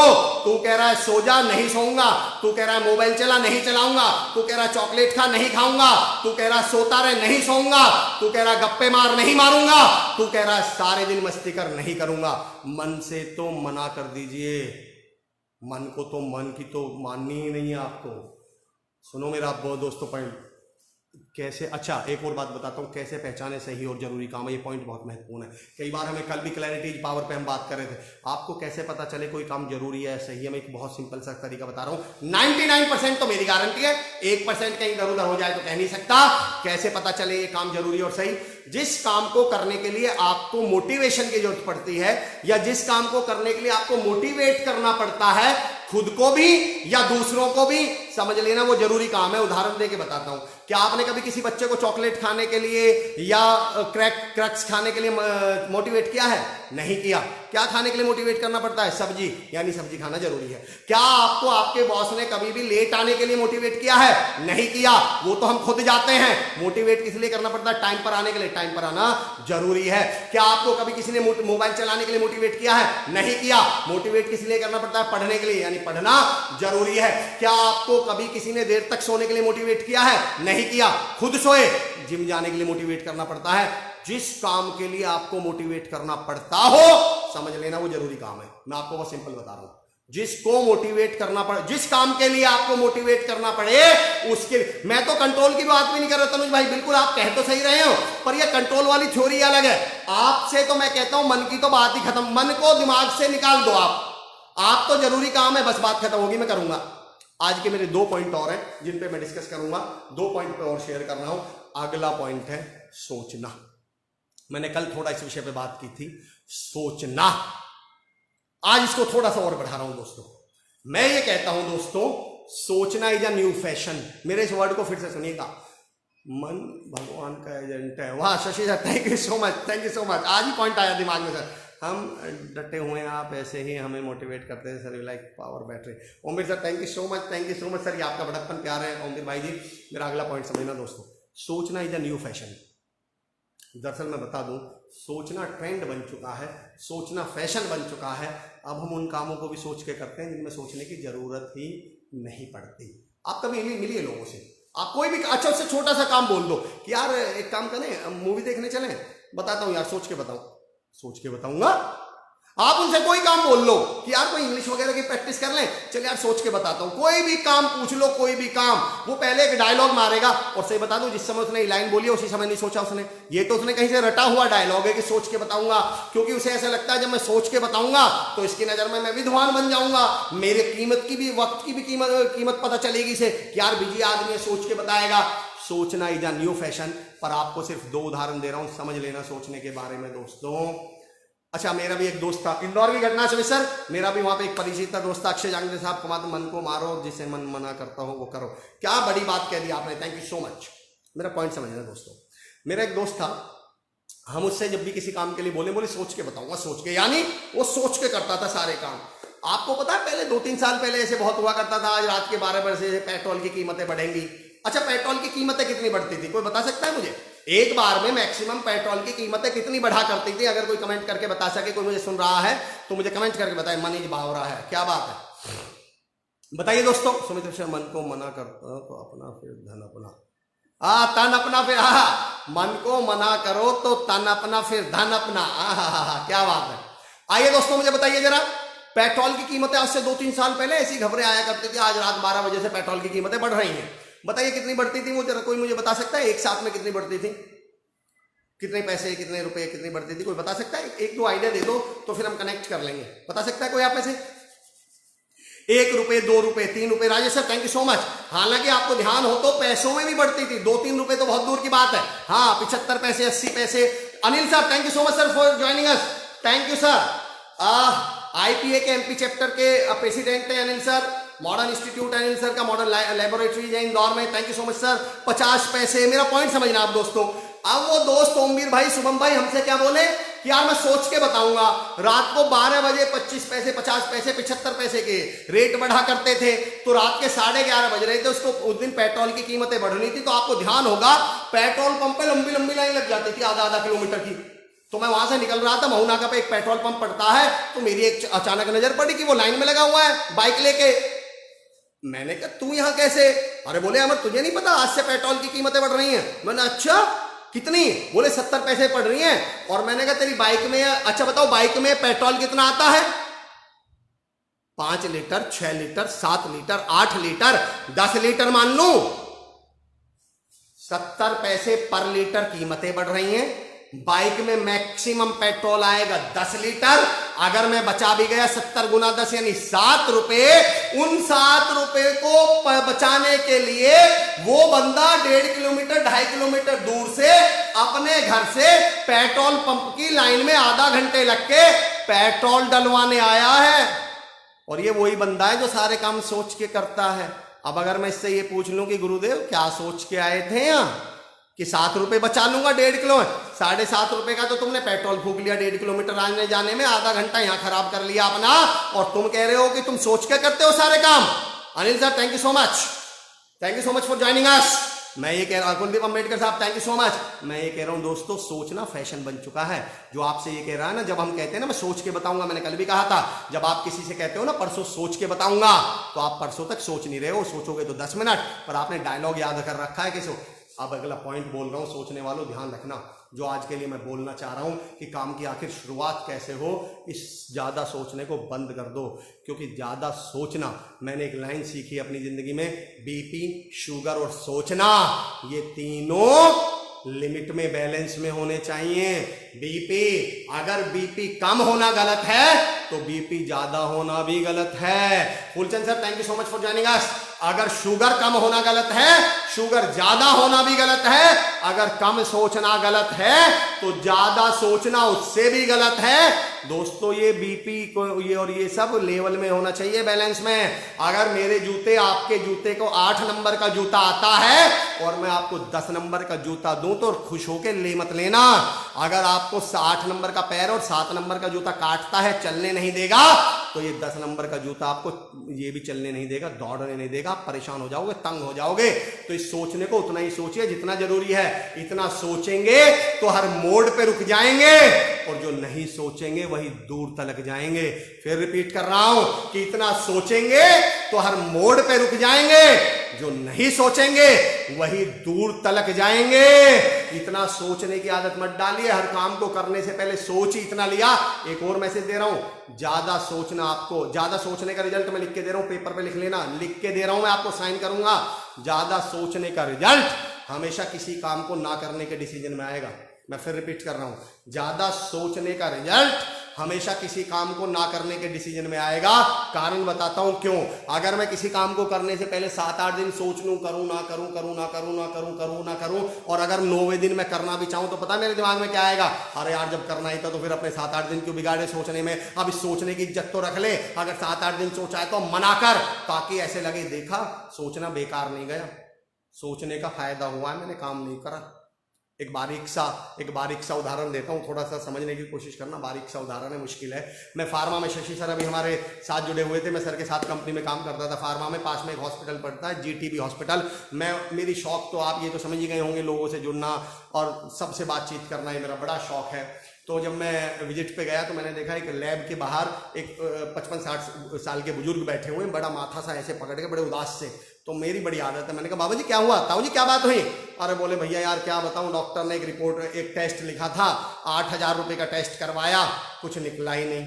तू कह रहा है सो जा, नहीं सोऊंगा। तू कह रहा है मोबाइल चला, नहीं चलाऊंगा। तू कह रहा है चॉकलेट खा, नहीं खाऊंगा। तू कह रहा है सोता रहे, नहीं सोऊंगा। तू कह रहा है गप्पे मार, नहीं मारूंगा। तू कह रहा है सारे दिन मस्ती कर, नहीं करूंगा। मन से तो मना कर दीजिए। मन को तो, मन की तो माननी ही नहीं है आपको। सुनो मेरा दोस्तों पॉइंट कैसे, अच्छा एक और बात बताता हूँ, कैसे पहचाने सही और जरूरी काम है। ये पॉइंट बहुत महत्वपूर्ण है। कई बार हमें कल भी क्लैरिटी पावर पे हम बात कर रहे थे, आपको कैसे पता चले कोई काम जरूरी है सही है। मैं एक बहुत सिंपल सा तरीका बता रहा हूँ, 99% तो मेरी गारंटी है, 1% कहीं इधर उधर हो जाए तो कह नहीं सकता। कैसे पता चले ये काम जरूरी और सही? जिस काम को करने के लिए आपको मोटिवेशन की जरूरत पड़ती है, या जिस काम को करने के लिए आपको मोटिवेट करना पड़ता है, खुद को भी या दूसरों को भी, समझ लेना वो जरूरी काम है। उदाहरण देके बताता हूं, क्या आपने कभी किसी बच्चे को चॉकलेट खाने के लिए या क्रैक्स खाने के लिए मोटिवेट किया है? नहीं किया। क्या खाने के लिए मोटिवेट करना पड़ता है? सब्जी, यानी सब्जी खाना जरूरी है। क्या आपको आपके बॉस ने कभी भी लेट आने के लिए मोटिवेट किया है? नहीं किया। वो तो हम खुद जाते हैं। मोटिवेट किस लिए करना पड़ता है? टाइम पर आने के लिए। टाइम पर आना जरूरी है। क्या आपको कभी किसी ने मोबाइल चलाने के लिए मोटिवेट किया है? नहीं किया। मोटिवेट किस लिए करना पड़ता है? पढ़ने के लिए, यानी पढ़ना जरूरी है। क्या आपको कभी किसी ने देर तक सोने के लिए मोटिवेट किया है? नहीं किया, खुद सोए। जिम जाने के लिए मोटिवेट करना पड़ता है। जिस काम के लिए आपको मोटिवेट करना पड़ता हो, समझ लेना वो जरूरी काम है। मैं आपको बहुत सिंपल बता रहा हूं, जिसको मोटिवेट करना पड़े, जिस काम के लिए आपको मोटिवेट करना पड़े उसके, मैं तो कंट्रोल की बात भी नहीं कर रहा तनुज भाई, बिल्कुल आप कह तो सही रहे हो, पर ये कंट्रोल वाली थ्योरी अलग है। आपसे तो मैं कहता हूं मन की तो बात ही खत्म, मन को दिमाग से निकाल दो आप तो जरूरी काम है, बस बात खत्म होगी। मैं करूंगा आज के मेरे 2 पॉइंट और हैं जिन पे मैं डिस्कस करूंगा, 2 पॉइंट पे और शेयर कर रहा हूं। अगला पॉइंट है सोचना। मैंने कल थोड़ा इस विषय पे बात की थी, सोचना। आज इसको थोड़ा सा और बढ़ा रहा हूं दोस्तों। मैं ये कहता हूं दोस्तों, सोचना इज अ न्यू फैशन। मेरे इस वर्ड को फिर से सुनिएगा, मन भगवान का एजेंट है। वाह Shashi sir, thank you so much, thank you so much. आज ही पॉइंट आया दिमाग में सर। हम डटे हुए हैं, आप ऐसे ही हमें मोटिवेट करते हैं sir, you like power battery. Omir sir thank you so much, thank you so much sir, ये आपका बड़प्पन प्यार है ओमिर भाई जी। मेरा अगला पॉइंट समझना दोस्तों, सोचना इज अ न्यू फैशन। दरअसल मैं बता दूं, सोचना ट्रेंड बन चुका है, सोचना फैशन बन चुका है। अब हम उन कामों को भी सोच के करते हैं जिनमें सोचने की जरूरत ही नहीं पड़ती। आप कभी मिलिए लोगों से, आप कोई भी अच्छा उससे छोटा सा काम बोल दो कि यार एक काम करें, मूवी देखने चलें, बताता हूं यार, सोच के बताऊं, सोच के बताऊंगा। आप उनसे कोई काम बोल लो कि यार कोई इंग्लिश वगैरह की प्रैक्टिस कर लें, चल यार सोच के बताता हूं। कोई भी काम पूछ लो, कोई भी काम, वो पहले एक डायलॉग मारेगा, और सही बता दूं जिस समय उसने लाइन बोली उसी समय नहीं सोचा उसने। ये तो उसने कहीं से रटा हुआ डायलॉग है कि सोच के बताऊंगा, क्योंकि उसे ऐसा लगता है जब मैं सोच के बताऊंगा तो इसकी नजर में मैं विद्वान बन जाऊंगा, मेरे कीमत की भी, वक्त की भी कीमत पता चलेगी इसे कि यार बिजी आदमी है, सोच के बताएगा। सोचना इज अ न्यू फैशन। पर आपको सिर्फ 2 उदाहरण दे रहा हूं, समझ लेना सोचने के बारे में दोस्तों। अच्छा, मेरा भी एक दोस्त था, इंदौर की घटना से सर, मेरा भी वहां पे एक परिचित था, दोस्त था अक्षय जांगड़े साहब, कमा तो मन को मारो, जिसे मन मना करता हो वो करो। क्या बड़ी बात कह दी आपने, थैंक यू सो मच। मेरा पॉइंट समझना दोस्तों, मेरा एक दोस्त था, हम उससे जब भी किसी काम के लिए बोले सोच के बताऊंगा, सोच के, यानी वो सोच के करता था सारे काम। आपको पता है पहले 2-3 साल पहले ऐसे बहुत हुआ करता था, आज रात के 12 बजे से पेट्रोल की कीमतें बढ़ेंगी। अच्छा, पेट्रोल की कीमतें कितनी बढ़ती थी, कोई बता सकता है मुझे? एक बार में मैक्सिमम पेट्रोल की कीमतें कितनी बढ़ा करती थी? अगर कोई कमेंट करके बता सके, कोई मुझे सुन रहा है तो मुझे कमेंट करके बताए। मनीष बावरा है, क्या बात है, बताइए दोस्तों। सुमित से मन को मना करता तो अपना फिर धन अपना, तन अपना फिर, मन को मना करो तो तन अपना फिर धन अपना, क्या बात है। आइए दोस्तों, मुझे बताइए जरा, पेट्रोल की कीमतें आज से 2-3 साल पहले ऐसी खबरें आया करती थी, आज रात 12 बजे से पेट्रोल की कीमतें बढ़ रही हैं। बताइए कितनी बढ़ती थी वो, जरा कोई मुझे बता सकता है? एक साथ में कितनी बढ़ती थी, कितने पैसे, कितने रुपए, कितनी बढ़ती थी, कोई बता सकता है? 1-2 आइडिया दे दो तो फिर हम कनेक्ट कर लेंगे। बता सकता है कोई आप में से? 1 रुपए, 2 रुपए, 3 रुपए। Rajesh sir thank you so much. हालांकि आपको ध्यान हो तो पैसों में भी बढ़ती थी, 2-3 रुपए तो बहुत दूर की बात है। हाँ, 75 पैसे, 80 पैसे। Anil sir thank you so much sir for joining us, thank you sir. IPA के एमपी चैप्टर के प्रेसिडेंट है Anil sir, modern institute Anil sir का, मॉडर्न लेबोरेटरी है इंदौर में, thank you so much sir. 50 पैसे। मेरा पॉइंट समझना आप दोस्तों। अब वो दोस्त ओमवीर भाई, शुभम भाई हमसे क्या बोले कि यार मैं सोच के बताऊंगा, रात को 12 बजे 25 पैसे, 50 पैसे, 75 पैसे के रेट बढ़ा करते थे, तो रात के 11:30 बज रहे थे, उसको उस दिन पेट्रोल की कीमतें बढ़नी थी। तो आपको ध्यान होगा पेट्रोल पंप पे लंबी लंबी लाइन लग जाती थी, आधा किलोमीटर की। तो मैं वहां से निकल रहा था, महूनाका पे एक पेट्रोल पंप पड़ता है, तो मेरी एक अचानक नजर पड़ी कि वो लाइन में लगा हुआ है बाइक लेके। मैंने कहा तू यहां कैसे? अरे बोले अमर तुझे नहीं पता आज से पेट्रोल की कीमतें बढ़ रही हैं? मैंने अच्छा कितनी? बोले 70 पैसे पड़ रही हैं। और मैंने कहा तेरी बाइक में, अच्छा बताओ बाइक में पेट्रोल कितना आता है? 5 litre, 6 litre, 7 litre, 8 litre, 10 litre मान लू, 70 पैसे पर लीटर कीमतें बढ़ रही हैं। बाइक में मैक्सिमम पेट्रोल आएगा 10 लीटर। अगर मैं बचा भी गया 70 गुना 10 यानी 7 रुपए, उन 7 रुपए को बचाने के लिए वो बंदा 1.5 किलोमीटर 2.5 किलोमीटर दूर से अपने घर से पेट्रोल पंप की लाइन में आधा घंटे लग के पेट्रोल डलवाने आया है। और ये वही बंदा है जो सारे काम सोच के करता है। अब अगर मैं इससे ये पूछ लूं कि गुरुदेव क्या सोच के आए थे यहाँ कि 7 रुपए बचा लूंगा 1.5 किलो, 7.5 रुपए का तो तुमने पेट्रोल फूक लिया, 1.5 किलोमीटर आने जाने में आधा घंटा यहाँ खराब कर लिया अपना, और तुम कह रहे हो कि तुम सोच के करते हो सारे काम। Anil sir thank you so much, thank you so much for joining अस। मैं ये कह रहा हूँ, कुलदीप अम्बेडकर साहब थैंक यू सो मच। मैं ये कह रहा हूँ दोस्तों, सोचना फैशन बन चुका है। जो आपसे ये कह रहा है ना, जब हम कहते हैं ना मैं सोच के बताऊंगा, मैंने कल भी कहा था, जब आप किसी से कहते हो ना परसों सोच के बताऊंगा, तो आप परसों तक सोच नहीं रहे हो, सोचोगे तो 10 मिनट, पर आपने डायलॉग याद कर रखा है किसी। अब अगला पॉइंट बोल रहा हूं, सोचने वालों ध्यान रखना, जो आज के लिए मैं बोलना चाह रहा हूं कि काम की आखिर शुरुआत कैसे हो। इस ज्यादा सोचने को बंद कर दो, क्योंकि ज्यादा सोचना, मैंने एक लाइन सीखी अपनी जिंदगी में, बीपी, शुगर और सोचना, ये तीनों लिमिट में, बैलेंस में होने चाहिए। बीपी, अगर बीपी कम होना गलत है तो बीपी ज्यादा होना भी गलत है। Phulchand sir thank you so much for joining अस। अगर शुगर कम होना गलत है, शुगर ज्यादा होना भी गलत है। अगर कम सोचना गलत है तो ज्यादा सोचना उससे भी गलत है। दोस्तों ये बीपी को ये और ये सब लेवल में होना चाहिए, बैलेंस में। अगर मेरे जूते, आपके जूते को 8 नंबर का जूता आता है और मैं आपको 10 नंबर का जूता दूं तो खुश होके ले मत लेना। अगर आपको 8 नंबर का पैर और 7 नंबर का जूता काटता है, चलने नहीं देगा, तो ये 10 नंबर का जूता आपको ये भी चलने नहीं देगा, दौड़ने नहीं देगा, आप परेशान हो जाओगे, तंग हो जाओगे। तो इस सोचने को उतना ही सोचिए जितना जरूरी है। इतना सोचेंगे तो हर मोड़ पे रुक जाएंगे, और जो नहीं सोचेंगे वही दूर तलक जाएंगे। फिर रिपीट कर रहा हूं कि इतना सोचेंगे तो हर मोड़ पे रुक जाएंगे, जो नहीं सोचेंगे वही दूर तलक जाएंगे। इतना सोचने की आदत मत डालिए, हर काम को करने से पहले सोच ही इतना लिया। एक और मैसेज दे रहा हूं, ज्यादा सोचना, आपको ज्यादा सोचने का रिजल्ट मैं लिख के दे रहा हूं, पेपर पे लिख लेना, लिख के दे रहा हूं मैं, आपको साइन करूंगा। ज्यादा सोचने का रिजल्ट हमेशा किसी काम को ना करने के डिसीजन में आएगा। मैं फिर रिपीट कर रहा हूं, ज्यादा सोचने का रिजल्ट हमेशा किसी काम को ना करने के डिसीजन में आएगा। कारण बताता हूं क्यों। अगर मैं किसी काम को करने से पहले 7-8 दिन सोच लूं, करूं ना करूं, करूं ना करूं, ना करूं, करूं ना करूं, और अगर 9वें दिन मैं करना भी चाहूं तो पता मेरे दिमाग में क्या आएगा, अरे यार जब करना ही था तो फिर अपने 7-8 दिन क्यों बिगाड़े सोचने में। अब इस सोचने की इज्जत तो रख ले। अगर 7-8 दिन सोचा है तो मना कर, ताकि ऐसे लगे देखा सोचना बेकार नहीं गया, सोचने का फायदा हुआ है, मैंने काम नहीं करा। एक बारीक सा उदाहरण देता हूँ, थोड़ा सा समझने की कोशिश करना। बारीक सा उदाहरण है, मुश्किल है। मैं फार्मा में, शशि सर अभी हमारे साथ जुड़े हुए थे, मैं सर के साथ कंपनी में काम करता था फार्मा में। पास में एक हॉस्पिटल पड़ता है, जीटीबी हॉस्पिटल। मेरी शौक तो आप ये तो समझ ही गए होंगे, लोगों से जुड़ना और सबसे बातचीत करना, ये मेरा बड़ा शौक है। तो जब मैं विजिट पे गया तो मैंने देखा एक लैब के बाहर एक 55-60 साल के बुजुर्ग बैठे हुए हैं, बड़ा माथा सा ऐसे पकड़ के, बड़े उदास से। तो मेरी बड़ी आदत है, मैंने कहा बाबा जी क्या हुआ, ताऊ जी क्या बात हुई। अरे बोले भैया यार क्या बताऊं, डॉक्टर ने एक टेस्ट लिखा था, 8,000 रुपये का टेस्ट करवाया, कुछ निकला ही नहीं,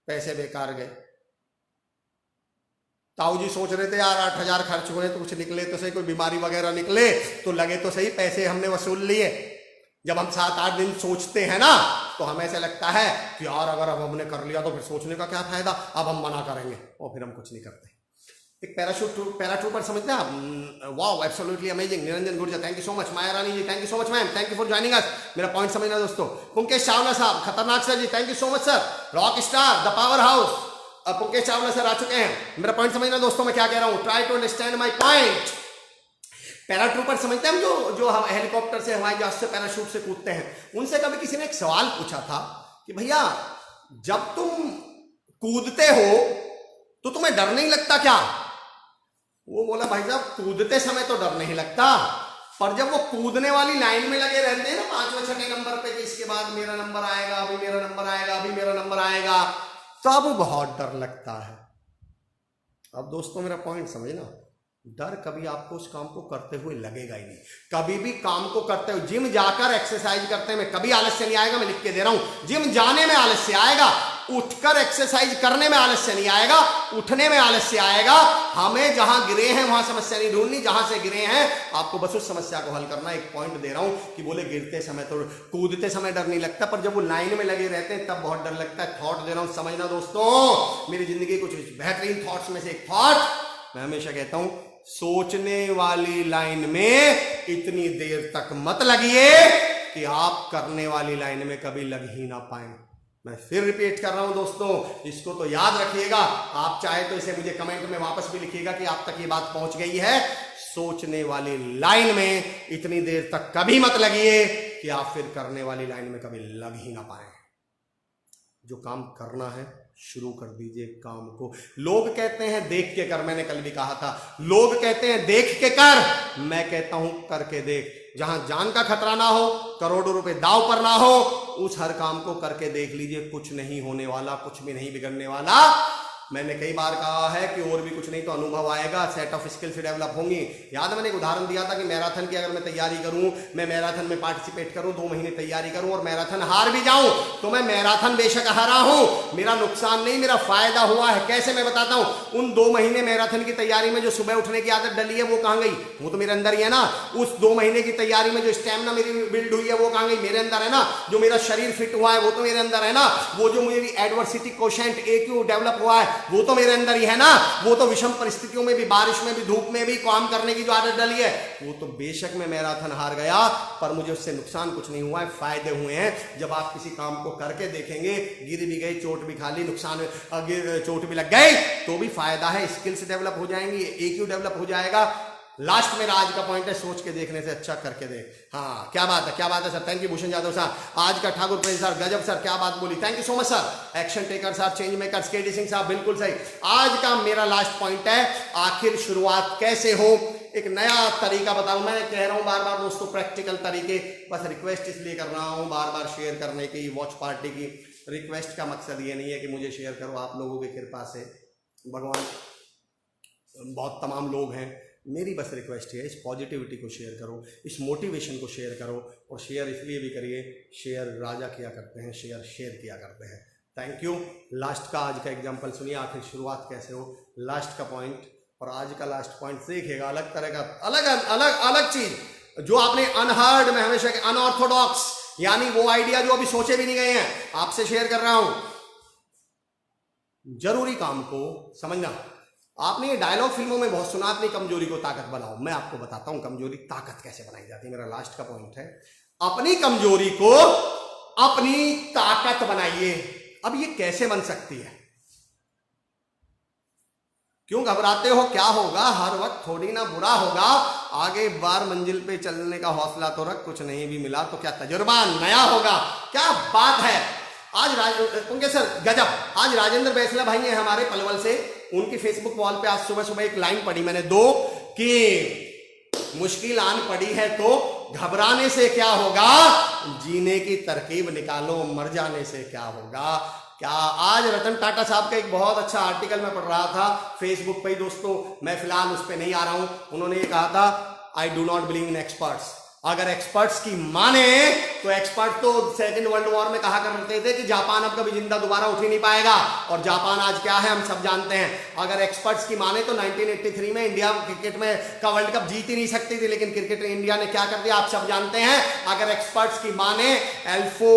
पैसे बेकार गए। ताऊ जी सोच रहे थे यार 8,000 खर्च हुए तो कुछ निकले तो सही, कोई बीमारी वगैरह निकले तो लगे तो सही, पैसे हमने वसूल लिए। जब हम 7-8 दिन सोचते हैं ना तो हमें ऐसा लगता है कि यार अगर अब हमने कर लिया तो फिर सोचने का क्या फायदा, अब हम मना करेंगे, और फिर हम कुछ नहीं करते। एक पैराट्रूपर समझते हैं आप, wow absolutely amazing. Niranjan Gurjar thank you so much. Maya Rani ji thank you so much ma'am, thank you for joining us. मेरा पॉइंट समझना दोस्तों। पुंकेश चावला साहब खतरनाक sir ji thank you so much sir. Rock star the powerhouse Punkesh Chawla sir आ चुके हैं। मेरा पॉइंट समझना दोस्तों, मैं क्या कह रहा हूं, try to understand my point. Paratrooper समझते हैं हम, जो हम हेलीकॉप्टर से, हवाई जहाज से, पैराशूट से कूदते हैं। उनसे कभी किसी ने एक सवाल पूछा था कि भैया जब तुम कूदते हो तो तुम्हें डर नहीं लगता क्या। वो बोला भाई साहब कूदते समय तो डर नहीं लगता, पर जब वो कूदने वाली लाइन में लगे रहते हैं ना 5वें-6वें नंबर पे कि इसके बाद मेरा नंबर आएगा, अभी मेरा नंबर आएगा, अभी मेरा नंबर आएगा, तब बहुत डर लगता है। अब दोस्तों मेरा पॉइंट समझना, डर कभी आपको उस काम को करते हुए लगेगा ही नहीं। कभी भी काम को करते हुए, जिम जाकर एक्सरसाइज करते में कभी आलस्य नहीं आएगा, मैं लिख के दे रहा हूं। जिम जाने में आलस्य आएगा, उठकर एक्सरसाइज करने में आलस्य नहीं आएगा, उठने में आलस्य आएगा। हमें जहां गिरे हैं वहां समस्या नहीं ढूंढनी, जहां से गिरे हैं आपको बस उस समस्या को हल करना। एक पॉइंट दे रहा हूं कि बोले गिरते समय तो, कूदते समय डर नहीं लगता, पर जब वो लाइन में लगे रहते हैं तब बहुत डर लगता है। थॉट दे रहा हूं, समझना दोस्तों। मेरी जिंदगी कुछ बेहतरीन थॉट्स में से एक थॉट, मैं हमेशा कहता हूं सोचने वाली लाइन में इतनी देर तक मत लगिए कि आप करने वाली लाइन में कभी लग ही ना पाए। मैं फिर रिपीट कर रहा हूं दोस्तों, इसको तो याद रखिएगा। आप चाहे तो इसे मुझे कमेंट में वापस भी लिखिएगा कि आप तक ये बात पहुंच गई है। सोचने वाली लाइन में इतनी देर तक कभी मत लगिए कि आप फिर करने वाली लाइन में कभी लग ही ना पाए। जो काम करना है शुरू कर दीजिए काम को। लोग कहते हैं देख के कर, मैंने कल भी कहा था, लोग कहते हैं देख के कर, मैं कहता हूं करके देख। जहां जान का खतरा ना हो, करोड़ों रुपए दाव पर ना हो, उस हर काम को करके देख लीजिए। कुछ नहीं होने वाला, कुछ भी नहीं बिगड़ने वाला। मैंने कई बार कहा है कि और भी कुछ नहीं तो अनुभव आएगा, सेट ऑफ स्किल्स डेवलप होंगी। याद है मैंने एक उदाहरण दिया था कि मैराथन की अगर मैं तैयारी करूं, मैं मैराथन में पार्टिसिपेट करूं, 2 महीने तैयारी करूं और मैराथन हार भी जाऊं, तो मैं मैराथन बेशक हारा हूं, मेरा नुकसान नहीं, मेरा फायदा हुआ है। कैसे मैं बताता हूं। उन 2 महीने मैराथन की तैयारी में जो सुबह उठने की आदत डली है वो कहां गई, वो तो मेरे अंदर ही है ना। उस 2 महीने की तैयारी में जो स्टैमिना मेरी बिल्ड हुई है वो कहां गई, मेरे अंदर है ना। जो मेरा शरीर फिट हुआ है वो तो मेरे अंदर है ना। वो जो मेरी एडवर्सिटी कोशेंट AQ डेवलप हुआ है वो तो मेरे अंदर ही है ना। वो तो विषम परिस्थितियों में भी, बारिश में भी, धूप में भी काम करने की जो आदत डली है, वो तो बेशक मैं मैराथन हार गया, पर मुझे उससे नुकसान कुछ नहीं हुआ है, फायदे हुए हैं। जब आप किसी काम को करके देखेंगे, गिर भी गई, चोट भी खा ली, नुकसान चोट भी लग गई, तो भी फायदा है। स्किल्स डेवलप हो जाएंगी, AQ डेवलप हो जाएगा। लास्ट मेरा आज का पॉइंट है, सोच के देखने से अच्छा करके दे। हाँ क्या बात है, क्या बात है sir, thank you Bhushan Yadav साहब। आज का ठाकुर प्रेम सर गजब सर, क्या बात बोली, thank you so much sir. Action taker साहब, चेंज मेकर KD सिंह साहब, बिल्कुल सही। आज का मेरा लास्ट पॉइंट है, आखिर शुरुआत कैसे हो। एक नया तरीका बताऊं, मैं कह रहा हूं बार बार दोस्तों, प्रैक्टिकल तरीके, बस रिक्वेस्ट इसलिए कर रहा हूं बार बार शेयर करने की, वॉच पार्टी की रिक्वेस्ट का मकसद ये नहीं है कि मुझे शेयर करो, आप लोगों की कृपा से भगवान, बहुत तमाम लोग हैं, मेरी बस रिक्वेस्ट है इस पॉजिटिविटी को शेयर करो, इस मोटिवेशन को शेयर करो। और शेयर इसलिए भी करिए, शेयर राजा किया करते हैं, शेयर किया करते हैं। Thank you. लास्ट का आज का एग्जांपल सुनिए, आखिर शुरुआत कैसे हो, लास्ट का पॉइंट। और आज का लास्ट पॉइंट देखिएगा, अलग तरह का, अलग चीज जो आपने अनहर्ड में हमेशा, अनऑर्थोडॉक्स, यानी वो आइडिया जो अभी सोचे भी नहीं गए हैं, आपसे शेयर कर रहा हूं। जरूरी काम को समझना। आपने ये डायलॉग फिल्मों में बहुत सुना, अपनी कमजोरी को ताकत बनाओ। मैं आपको बताता हूं कमजोरी ताकत कैसे बनाई जाती है। मेरा लास्ट का पॉइंट है, अपनी कमजोरी को अपनी ताकत बनाइए। अब ये कैसे बन सकती है? क्यों घबराते हो? क्या होगा? हर वक्त थोड़ी ना बुरा होगा। आगे बार मंजिल पे चलने का हौसला तो रख, कुछ नहीं भी मिला तो क्या तजुर्बा नया होगा। क्या बात है। आज उनके सर गजब। आज राजेंद्र बैसला भाई हैं हमारे पलवल से, उनकी फेसबुक वॉल पे आज सुबह सुबह एक लाइन पढ़ी मैंने दो कि मुश्किल आन पड़ी है तो घबराने से क्या होगा, जीने की तरकीब निकालो, मर जाने से क्या होगा। क्या आज रतन टाटा साहब का एक बहुत अच्छा आर्टिकल मैं पढ़ रहा था फेसबुक पे ही दोस्तों, मैं फिलहाल उस पर नहीं आ रहा हूं। उन्होंने ये कहा था, I do not believe in experts. अगर एक्सपर्ट्स की माने तो एक्सपर्ट तो सेकेंड वर्ल्ड वॉर में कहा करते थे कि जापान अब कभी जिंदा दोबारा उठ ही नहीं पाएगा, और जापान आज क्या है हम सब जानते हैं। अगर एक्सपर्ट्स की माने तो 1983 में इंडिया क्रिकेट में का वर्ल्ड कप जीत ही नहीं सकती थी, लेकिन क्रिकेट इंडिया ने क्या कर दिया आप सब जानते हैं। अगर एक्सपर्ट्स की माने, एल्फो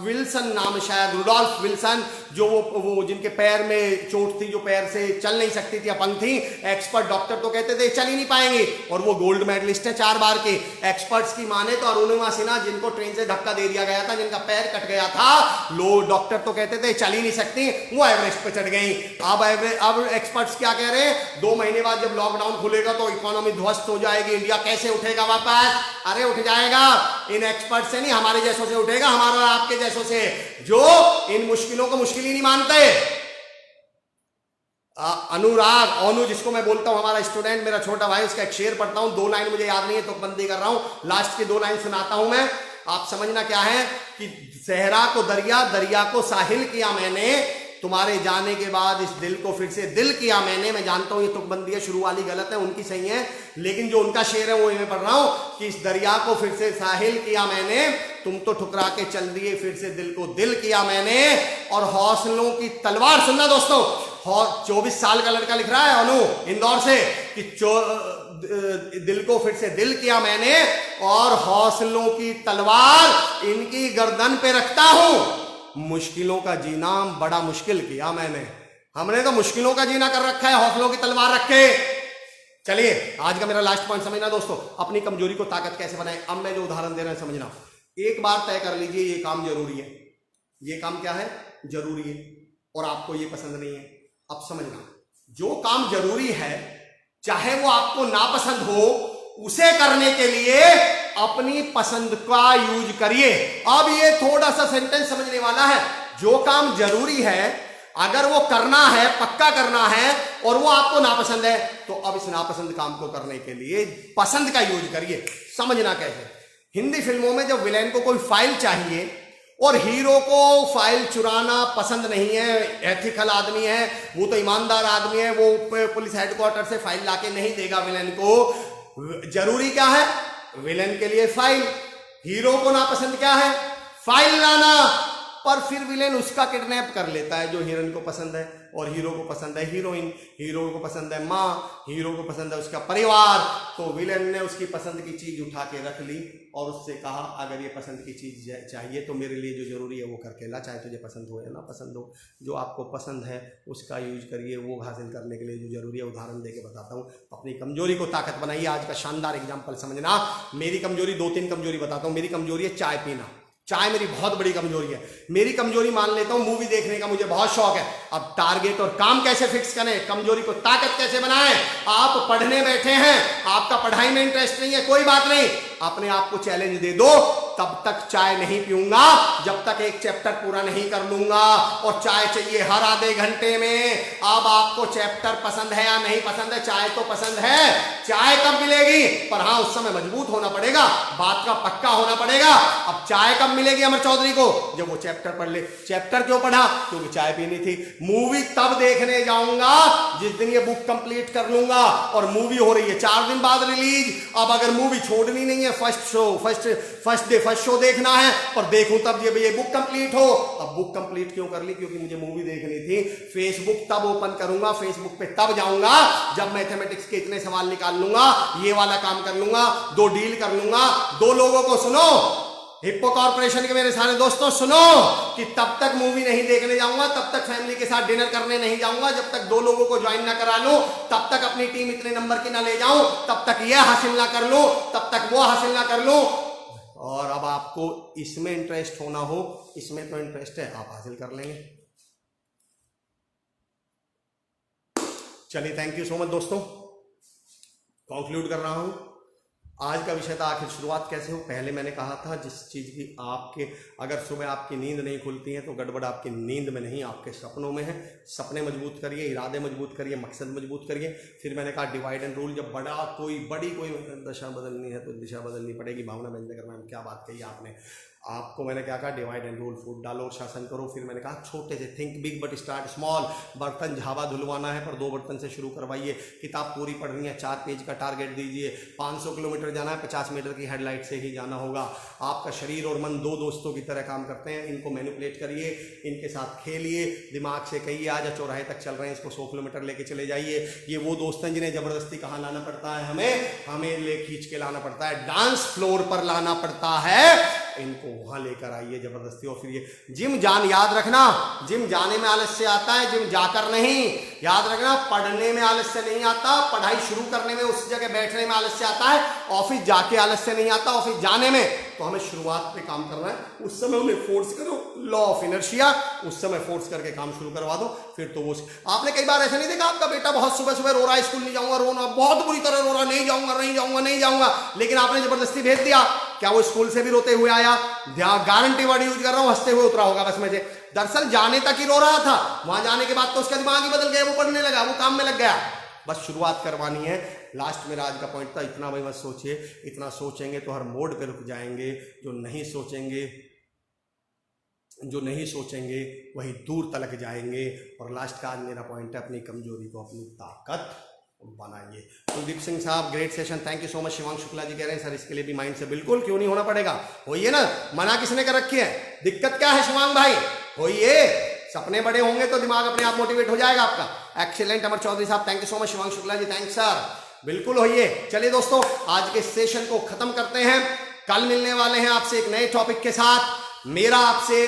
विल्सन नाम शायद, रुडोल्फ विल्सन, जो वो जिनके पैर में चोट थी, जो पैर से चल नहीं सकती थी, अपंग थी, एक्सपर्ट डॉक्टर तो कहते थे चल ही नहीं पाएंगे, और वो गोल्ड मेडलिस्ट है 4 बार के। एक्सपर्ट्स की माने तो अरुणिमा सिन्हा, जिनको ट्रेन से धक्का दे दिया गया था, जिनका पैर कट गया था, लो डॉक्टर तो कहते थे चल ही नहीं सकती, वो एवरेस्ट पे चढ़ गई। अब एक्सपर्ट्स क्या कह रहे हैं, 2 महीने बाद जब लॉकडाउन खुलेगा तो इकोनॉमी ध्वस्त हो जाएगी, इंडिया कैसे उठेगा वापस? अरे उठ जाएगा, इन एक्सपर्ट से नहीं, हमारे जैसों से उठेगा, हमारा आपके जैसों से, जो इन मुश्किलों को मुश्किल ही नहीं मानते। अनुराग अनु, जिसको मैं बोलता हूं हमारा स्टूडेंट, मेरा छोटा भाई, उसका एक शेर पढ़ता हूं, 2 लाइन मुझे याद नहीं है तो बंदी कर रहा हूं, लास्ट की 2 लाइन सुनाता हूं मैं। आप समझना क्या है कि सहरा को दरिया, दरिया को साहिल किया मैंने, तुम्हारे जाने के बाद इस दिल को फिर से दिल किया मैंने। मैं जानता हूं ये तुकबंदी है, शुरू वाली गलत है, उनकी सही है, लेकिन जो उनका शेर है वो मैं पढ़ रहा हूं कि इस दरिया को फिर से साहिल किया मैंने, तुम तो ठुकरा के चल दिए, फिर से दिल को दिल किया मैंने, और हौसलों की तलवार, सुनना दोस्तों, 24 साल का लड़का लिख रहा है अनु इंदौर से कि दिल को फिर से दिल किया मैंने, और हौसलों की तलवार इनकी गर्दन पे रखता हूं, मुश्किलों का जीना बड़ा मुश्किल किया मैंने। हमने तो मुश्किलों का जीना कर रखा है, हौसलों की तलवार रख के। चलिए आज का मेरा लास्ट पॉइंट समझना दोस्तों, अपनी कमजोरी को ताकत कैसे बनाए। अब मैं जो उदाहरण दे रहा हूं समझना, एक बार तय कर लीजिए ये काम जरूरी है, ये काम क्या है, जरूरी है, और आपको ये पसंद नहीं है। अब समझना, जो काम जरूरी है चाहे वो आपको नापसंद हो, उसे करने के लिए अपनी पसंद का यूज करिए। अब ये थोड़ा सा सेंटेंस समझने वाला है, जो काम जरूरी है अगर वो करना है, पक्का करना है, और वो आपको नापसंद है, तो अब इस नापसंद काम को करने के लिए पसंद का यूज करिए। समझना कैसे, हिंदी फिल्मों में जब विलेन को कोई फाइल चाहिए और हीरो को फाइल चुराना पसंद नहीं है, एथिकल आदमी है, वो तो ईमानदार आदमी है, वो पुलिस हेडक्वार्टर से फाइल लाके नहीं देगा विलेन को। जरूरी क्या है विलेन के लिए? फाइल। हीरो को नापसंद क्या है? फाइल लाना। पर फिर विलेन उसका किडनैप कर लेता है जो हीरोइन को पसंद है, और हीरो को पसंद है हीरोइन, हीरो को पसंद है माँ, हीरो को पसंद है उसका परिवार। तो विलेन ने उसकी पसंद की चीज उठा के रख ली और उससे कहा अगर ये पसंद की चीज चाहिए तो मेरे लिए जो जरूरी है वो करके ला, चाहे तुझे पसंद हो या ना पसंद हो, जो आपको पसंद है उसका यूज करिए, वो हासिल करने के लिए जो जरूरी है। उदाहरण देके बताता हूँ, अपनी कमजोरी को ताकत बनाइए। आज का शानदार एग्जाम्पल समझना, मेरी कमजोरी 2-3 कमजोरी बताता हूँ। मेरी कमजोरी है चाय पीना, चाय मेरी बहुत बड़ी कमजोरी है। मेरी कमजोरी मान लेता हूं मूवी देखने का मुझे बहुत शौक है। अब टारगेट और काम कैसे फिक्स करें, कमजोरी को ताकत कैसे बनाएं। आप पढ़ने बैठे हैं, आपका पढ़ाई में इंटरेस्ट नहीं है, कोई बात नहीं, अपने आप को चैलेंज दे दो, तब तक चाय नहीं पीऊंगा जब तक एक चैप्टर पूरा नहीं कर लूंगा, और चाय चाहिए हर आधे घंटे में। अब आपको चैप्टर पसंद है या नहीं पसंद है, चाय तो पसंद है, चाय कब मिलेगी? पर हाँ उस समय मजबूत होना पड़ेगा, बात का पक्का होना पड़ेगा। अब चाय कब मिलेगी अमर चौधरी को? जब वो चैप्टर पढ़ ले। चैप्टर क्यों पढ़ा? क्योंकि चाय पीनी थी। मूवी तब देखने जाऊंगा जिस दिन ये बुक कंप्लीट कर लूंगा, और मूवी हो रही है 4 दिन बाद रिलीज। अब अगर मूवी छोड़नी नहीं है, फर्स्ट शो देखना है, पर देखूं तब ये बुक कंप्लीट हो। अब बुक कंप्लीट क्यों कर ली? क्योंकि मुझे मूवी देखनी थी। फेसबुक तब ओपन करूंगा, फेसबुक पे तब जाऊंगा जब मैथमेटिक्स के इतने सवाल निकाल लूंगा, ये वाला काम कर लूंगा, 2 डील कर लूंगा, 2 लोगों को सुनो, हिप्पो कॉर्पोरेशन के मेरे सारे दोस्तों सुनो कि तब तक मूवी नहीं देखने जाऊंगा, तब तक फैमिली के साथ डिनर करने नहीं जाऊंगा, जब तक 2 लोगों को ज्वाइन ना करा लूं, तब तक अपनी टीम इतने नंबर की ना ले जाऊं, तब तक यह हासिल ना कर लूं, तब तक वो हासिल ना कर लूं। और अब आपको इसमें इंटरेस्ट होना हो, इसमें तो इंटरेस्ट है, आप हासिल कर लेंगे। चलिए, थैंक यू सो मच दोस्तों। कंक्लूड कर रहा हूं। आज का विषय था आखिर शुरुआत कैसे हो। पहले मैंने कहा था जिस चीज़ की आपके, अगर सुबह आपकी नींद नहीं खुलती है तो गड़बड़ आपकी नींद में नहीं, आपके सपनों में है। सपने मजबूत करिए, इरादे मजबूत करिए, मकसद मजबूत करिए। फिर मैंने कहा डिवाइड एंड रूल, जब बड़ी कोई दशा बदलनी है तो दिशा बदलनी पड़ेगी। भावना बेंजकर मैम, क्या बात कही आपने। आपको मैंने क्या कहा, डिवाइड एंड रूल, फूट डालो, शासन करो। फिर मैंने कहा छोटे से, think big but start small. बर्तन झावा धुलवाना है पर 2 बर्तन से शुरू करवाइए। किताब पूरी पढ़नी है, 4 पेज का टारगेट दीजिए। 500 किलोमीटर जाना है, 50 मीटर की हेडलाइट से ही जाना होगा। आपका शरीर और मन 2 दोस्तों की तरह काम करते हैं, इनको मैनिपुलेट करिए, इनके साथ खेलिए, दिमाग से कहिए आज चौराहे तक चल रहे हैं, इसको 100 किलोमीटर लेके चले जाइए। ये वो दोस्त हैं जिन्हें जबरदस्ती कहाँ लाना पड़ता है, हमें ले खींच के लाना पड़ता है, डांस फ्लोर पर लाना पड़ता है। इनको वहां लेकर आइए जबरदस्ती। और फिर ये जिम जान, याद रखना, जिम जाने में आलस्य आता है, जिम जाकर नहीं। याद रखना, पढ़ने में आलस्य नहीं आता, पढ़ाई शुरू करने में, उस जगह बैठने में आलस्य आता है। ऑफिस जाके आलस्य नहीं आता, ऑफिस जाने में। तो हमें शुरुआत पे काम करना है, उस समय उन्हें फोर्स करो, लॉ ऑफ इनर्शिया, उस समय फोर्स करके काम शुरू करवा दो। फिर तो वो, आपने कई बार ऐसा नहीं देखा, आपका बेटा बहुत सुबह सुबह रो रहा है, स्कूल नहीं जाऊंगा, रोना बहुत बुरी तरह रो रहा, नहीं जाऊंगा नहीं जाऊंगा नहीं जाऊंगा, लेकिन आपने जबरदस्ती भेज दिया। क्या वो स्कूल से भी रोते हुए आया? गारंटी वर्ड यूज कर रहा हूं, हंसते हुए उतरा होगा बस में से। दरअसल जाने तक ही रो रहा था, वहां जाने के बाद तो उसका दिमाग ही बदल गया, वो पढ़ने लगा, वो काम में लग गया। बस शुरुआत करवानी है। लास्ट मेरा आज का पॉइंट था, इतना भाई मत सोचिए, इतना सोचेंगे तो हर मोड़ पे रुक जाएंगे। जो नहीं सोचेंगे वही दूर तलक जाएंगे। और लास्ट का आज मेरा पॉइंट है, अपनी कमजोरी को अपनी ताकत बनाइए। कुलदीप सिंह साहब, great session, thank you so much. Shivang Shukla ji कह रहे हैं सर इसके लिए भी माइंड से, बिल्कुल, क्यों नहीं होना पड़ेगा, होइए ना। मना किसने कर रखी है, दिक्कत क्या है शिवांग भाई, होइए। सपने बड़े होंगे तो दिमाग अपने आप मोटिवेट हो जाएगा आपका। एक्सीलेंट अमर चौधरी साहब, thank you so much. Shivang Shukla ji, thanks sir, बिल्कुल होइए। चलिए दोस्तों, आज के सेशन को खत्म करते हैं। कल मिलने वाले हैं आपसे एक नए टॉपिक के साथ। मेरा आपसे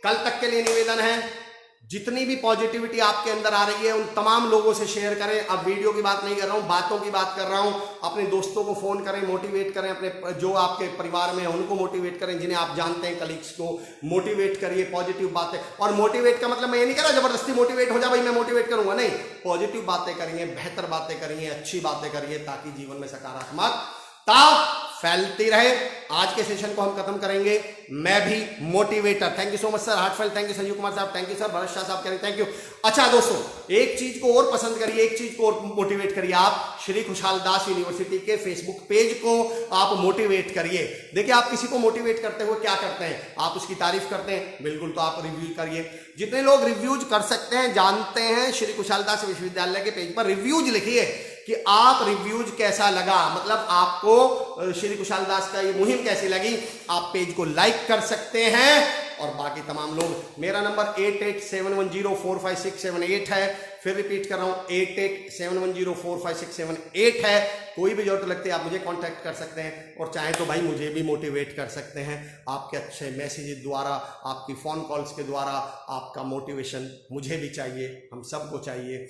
कल तक के लिए निवेदन है, जितनी भी पॉजिटिविटी आपके अंदर आ रही है उन तमाम लोगों से शेयर करें। अब वीडियो की बात नहीं कर रहा हूं, बातों की बात कर रहा हूं। अपने दोस्तों को फोन करें, मोटिवेट करें, अपने जो आपके परिवार में है उनको मोटिवेट करें, जिन्हें आप जानते हैं कलीग्स को मोटिवेट करिए, पॉजिटिव बातें। और मोटिवेट का मतलब मैं ये नहीं कह रहा जबरदस्ती मोटिवेट हो जा भाई मैं मोटिवेट करूंगा, नहीं। पॉजिटिव बातें करिए, बेहतर बातें करिए, अच्छी बातें करिए, ताकि जीवन में सकारात्मकता फैलती रहे। आज के सेशन को हम खत्म करेंगे, मैं भी motivator. Thank you so much sir, heartfelt thank you Sanjeev Kumar साहब, thank you sir. Bharat Shah साहब कह रहे थैंक यू। अच्छा दोस्तों, एक चीज को और पसंद करिए, एक चीज को और मोटिवेट करिए। आप श्री खुशहाल दास यूनिवर्सिटी के फेसबुक पेज को आप मोटिवेट करिए। देखिए, आप किसी को मोटिवेट करते हुए क्या करते हैं, आप उसकी तारीफ करते हैं, बिल्कुल, तो आप रिव्यू करिए। जितने लोग रिव्यूज कर सकते हैं, जानते हैं, श्री खुशहाल दास विश्वविद्यालय के पेज पर रिव्यूज लिखिए कि आप रिव्यूज कैसा लगा, मतलब आपको श्री कुशाल दास का ये मुहिम कैसी लगी। आप पेज को लाइक कर सकते हैं। और बाकी तमाम लोग, मेरा नंबर 8871045678 है। फिर रिपीट कर रहा हूं, 8871045678 है। कोई भी जरूरत लगती है आप मुझे कांटेक्ट कर सकते हैं, और चाहे तो भाई मुझे भी मोटिवेट कर सकते हैं। आपके अच्छे मैसेज द्वारा, आपकी फोन कॉल्स के द्वारा आपका मोटिवेशन मुझे भी चाहिए, हम सबको चाहिए।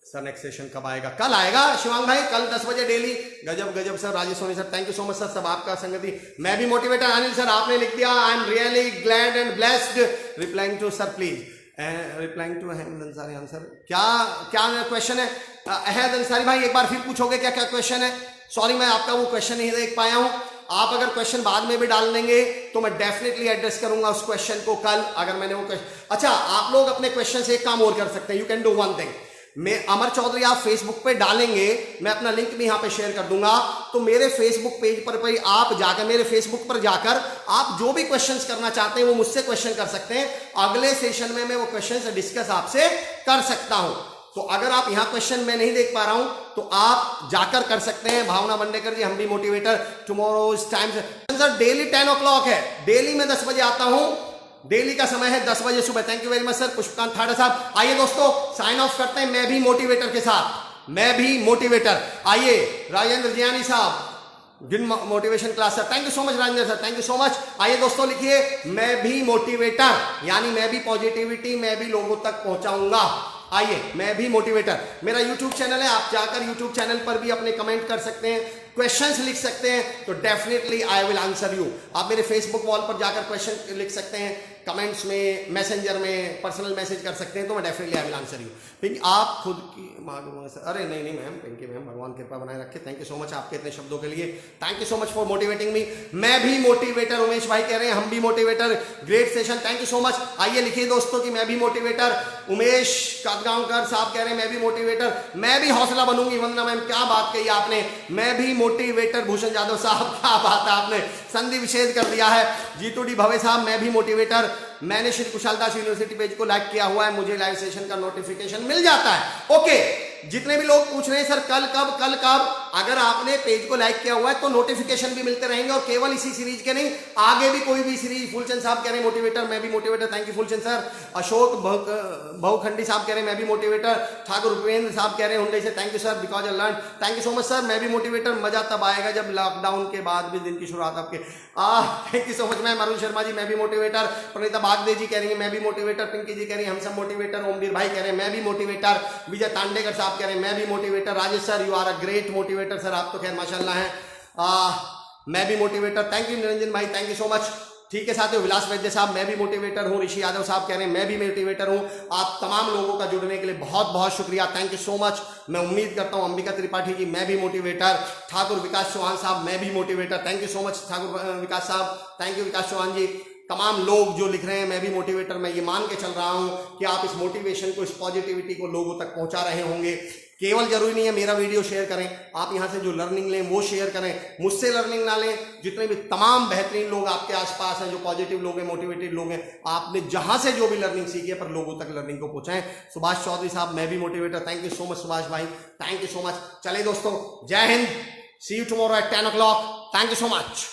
सर नेक्स्ट सेशन कब आएगा? कल आएगा शिवांग भाई, कल 10 बजे डेली। गजब गजब sir, Rajesh Soni sir, thank you so much sir, सब आपका संगति। मैं भी मोटिवेटर। अनिल सर, आपने लिख दिया, I am really glad and blessed, replying to sir please, replying to Ahmad Ansari answer. क्या क्वेश्चन है अहमद अंसारी भाई, एक बार फिर पूछोगे क्या क्या क्वेश्चन है? सॉरी, मैं आपका वो क्वेश्चन नहीं देख पाया हूं। आप अगर क्वेश्चन बाद में भी डाल देंगे तो मैं डेफिनेटली एड्रेस करूंगा उस क्वेश्चन को कल, अगर मैंने वो क्वेश्चन। अच्छा, आप लोग अपने क्वेश्चन से एक काम और कर सकते हैं, you can do one thing. मैं अमर चौधरी आप फेसबुक पे डालेंगे, मैं अपना लिंक भी यहां पे शेयर कर दूंगा, तो मेरे फेसबुक पेज पर आप जाकर, मेरे फेसबुक पर जाकर आप जो भी क्वेश्चंस करना चाहते हैं वो मुझसे क्वेश्चन कर सकते हैं। अगले सेशन में मैं वो क्वेश्चंस डिस्कस आपसे कर सकता हूं। तो अगर आप यहां क्वेश्चन मैं नहीं देख पा रहा हूं तो आप जाकर कर सकते हैं। भावना बंडेकर जी, हम भी motivator, tomorrow's times sir daily 10 o'clock है, डेली मैं 10 बजे आता हूं, डेली का समय है 10 बजे सुबह। Thank you very much sir. Pushpakant Thada साहब, आइए दोस्तों साइन ऑफ करते हैं, मैं भी मोटिवेटर के साथ, मैं भी मोटिवेटर। आइए राजेंद्र जियानी साहब, जिन motivation class sir, thank you so much Rajendra sir, thank you so much. आइए दोस्तों लिखिए, मैं भी मोटिवेटर, यानी मैं भी पॉजिटिविटी, मैं भी लोगों तक पहुंचाऊंगा। आइए, मैं भी मोटिवेटर। मेरा यूट्यूब चैनल है, आप जाकर यूट्यूब चैनल पर भी अपने कमेंट कर सकते हैं, क्वेश्चंस लिख सकते हैं, तो definitely I will answer you. आप मेरे फेसबुक वॉल पर जाकर क्वेश्चन लिख सकते हैं, कमेंट्स में, मैसेंजर में पर्सनल मैसेज कर सकते हैं, तो मैं definitely I will answer you. Pinky आप खुद की अरे नहीं मैम, पिंकी मैम, भगवान कृपा बनाए रखे। थैंक यू सो मच आपके इतने शब्दों के लिए, thank you so much for motivating me. मैं भी मोटिवेटर, उमेश भाई कह रहे हैं हम भी motivator, great session, thank you so much. आइए लिखिए दोस्तों कि मैं भी मोटिवेटर। उमेश कादगांवकर साहब कह रहे हैं मैं भी मोटिवेटर, मैं भी हौसला बनूंगी। वंदना मैम क्या बात कही आपने, मैं भी मोटिवेटर। भूषण यादव साहब क्या बात है, आपने संधि विच्छेद कर दिया है। जीतू डी भवे साहब मैं भी मोटिवेटर, मैंने श्री कुशलदास यूनिवर्सिटी पेज को लाइक किया हुआ है, मुझे लाइव सेशन का नोटिफिकेशन मिल जाता है। ओके, जितने भी लोग पूछ रहे हैं सर कल कब, अगर आपने पेज को लाइक किया हुआ है तो नोटिफिकेशन भी मिलते रहेंगे, और केवल इसी सीरीज के नहीं, आगे भी कोई भी सीरीज। फूलचंद साहब कह रहे हैं मोटिवेटर, मैं भी motivator, thank you Phoolchand sir. Ashok Bahukhandi साहब कह रहे हैं मैं भी मोटिवेटर। ठाकुर उपेंद्र साहब कह रहे हैं हुंडई से, thank you sir, because I learn, thank you so much sir. मैं भी मोटिवेटर, मजा तब आएगा जब लॉकडाउन के बाद भी दिन की शुरुआत आपके। Thank you so much ma'am. Arun Sharma ji मैं भी मोटिवेटर। प्रणीता बागदे जी कह रही है मैं भी मोटिवेटर। पिंकी जी कह रही है हम सब मोटिवेटर। ओमवीर भाई कह रहे हैं मैं भी मोटिवेटर। विजय तांडेकर साहब कह रहे हैं मैं भी motivator. Rajesh sir you are a great motivator sir, आप तो खैर माशाल्लाह हैं। मैं भी मोटिवेटर, थैंक यू निरंजन भाई, थैंक यू सो मच। ठीक है साथियों, विलास वैद्य साहब मैं भी मोटिवेटर हूं। ऋषि यादव साहब कह रहे हैं मैं भी मोटिवेटर हूं। आप तमाम लोगों का जुड़ने के लिए बहुत बहुत शुक्रिया, थैंक यू सो मच। मैं उम्मीद करता हूं अंबिका त्रिपाठी जी मैं भी मोटिवेटर। ठाकुर विकास चौहान साहब मैं भी motivator, thank you so much Thakur Vikas साहब, थैंक यू विकास चौहान जी। तमाम लोग जो लिख रहे हैं मैं भी मोटिवेटर, मैं ये मान के चल रहा हूं कि आप इस मोटिवेशन को, इस पॉजिटिविटी को लोगों तक पहुंचा रहे होंगे। केवल जरूरी नहीं है मेरा वीडियो शेयर करें, आप यहां से जो लर्निंग लें वो शेयर करें, मुझसे लर्निंग ना लें। जितने भी तमाम बेहतरीन लोग आपके आसपास हैं, जो पॉजिटिव लोग हैं, मोटिवेटेड लोग हैं, आपने जहां से जो भी लर्निंग सीखी है पर लोगों तक लर्निंग को पहुंचाएं। सुभाष चौधरी साहब मैं भी motivator, thank you so much Subhash भाई, थैंक यू सो मच। चलिए दोस्तों, जय Hind, see you tomorrow at 10 o'clock, thank you so much.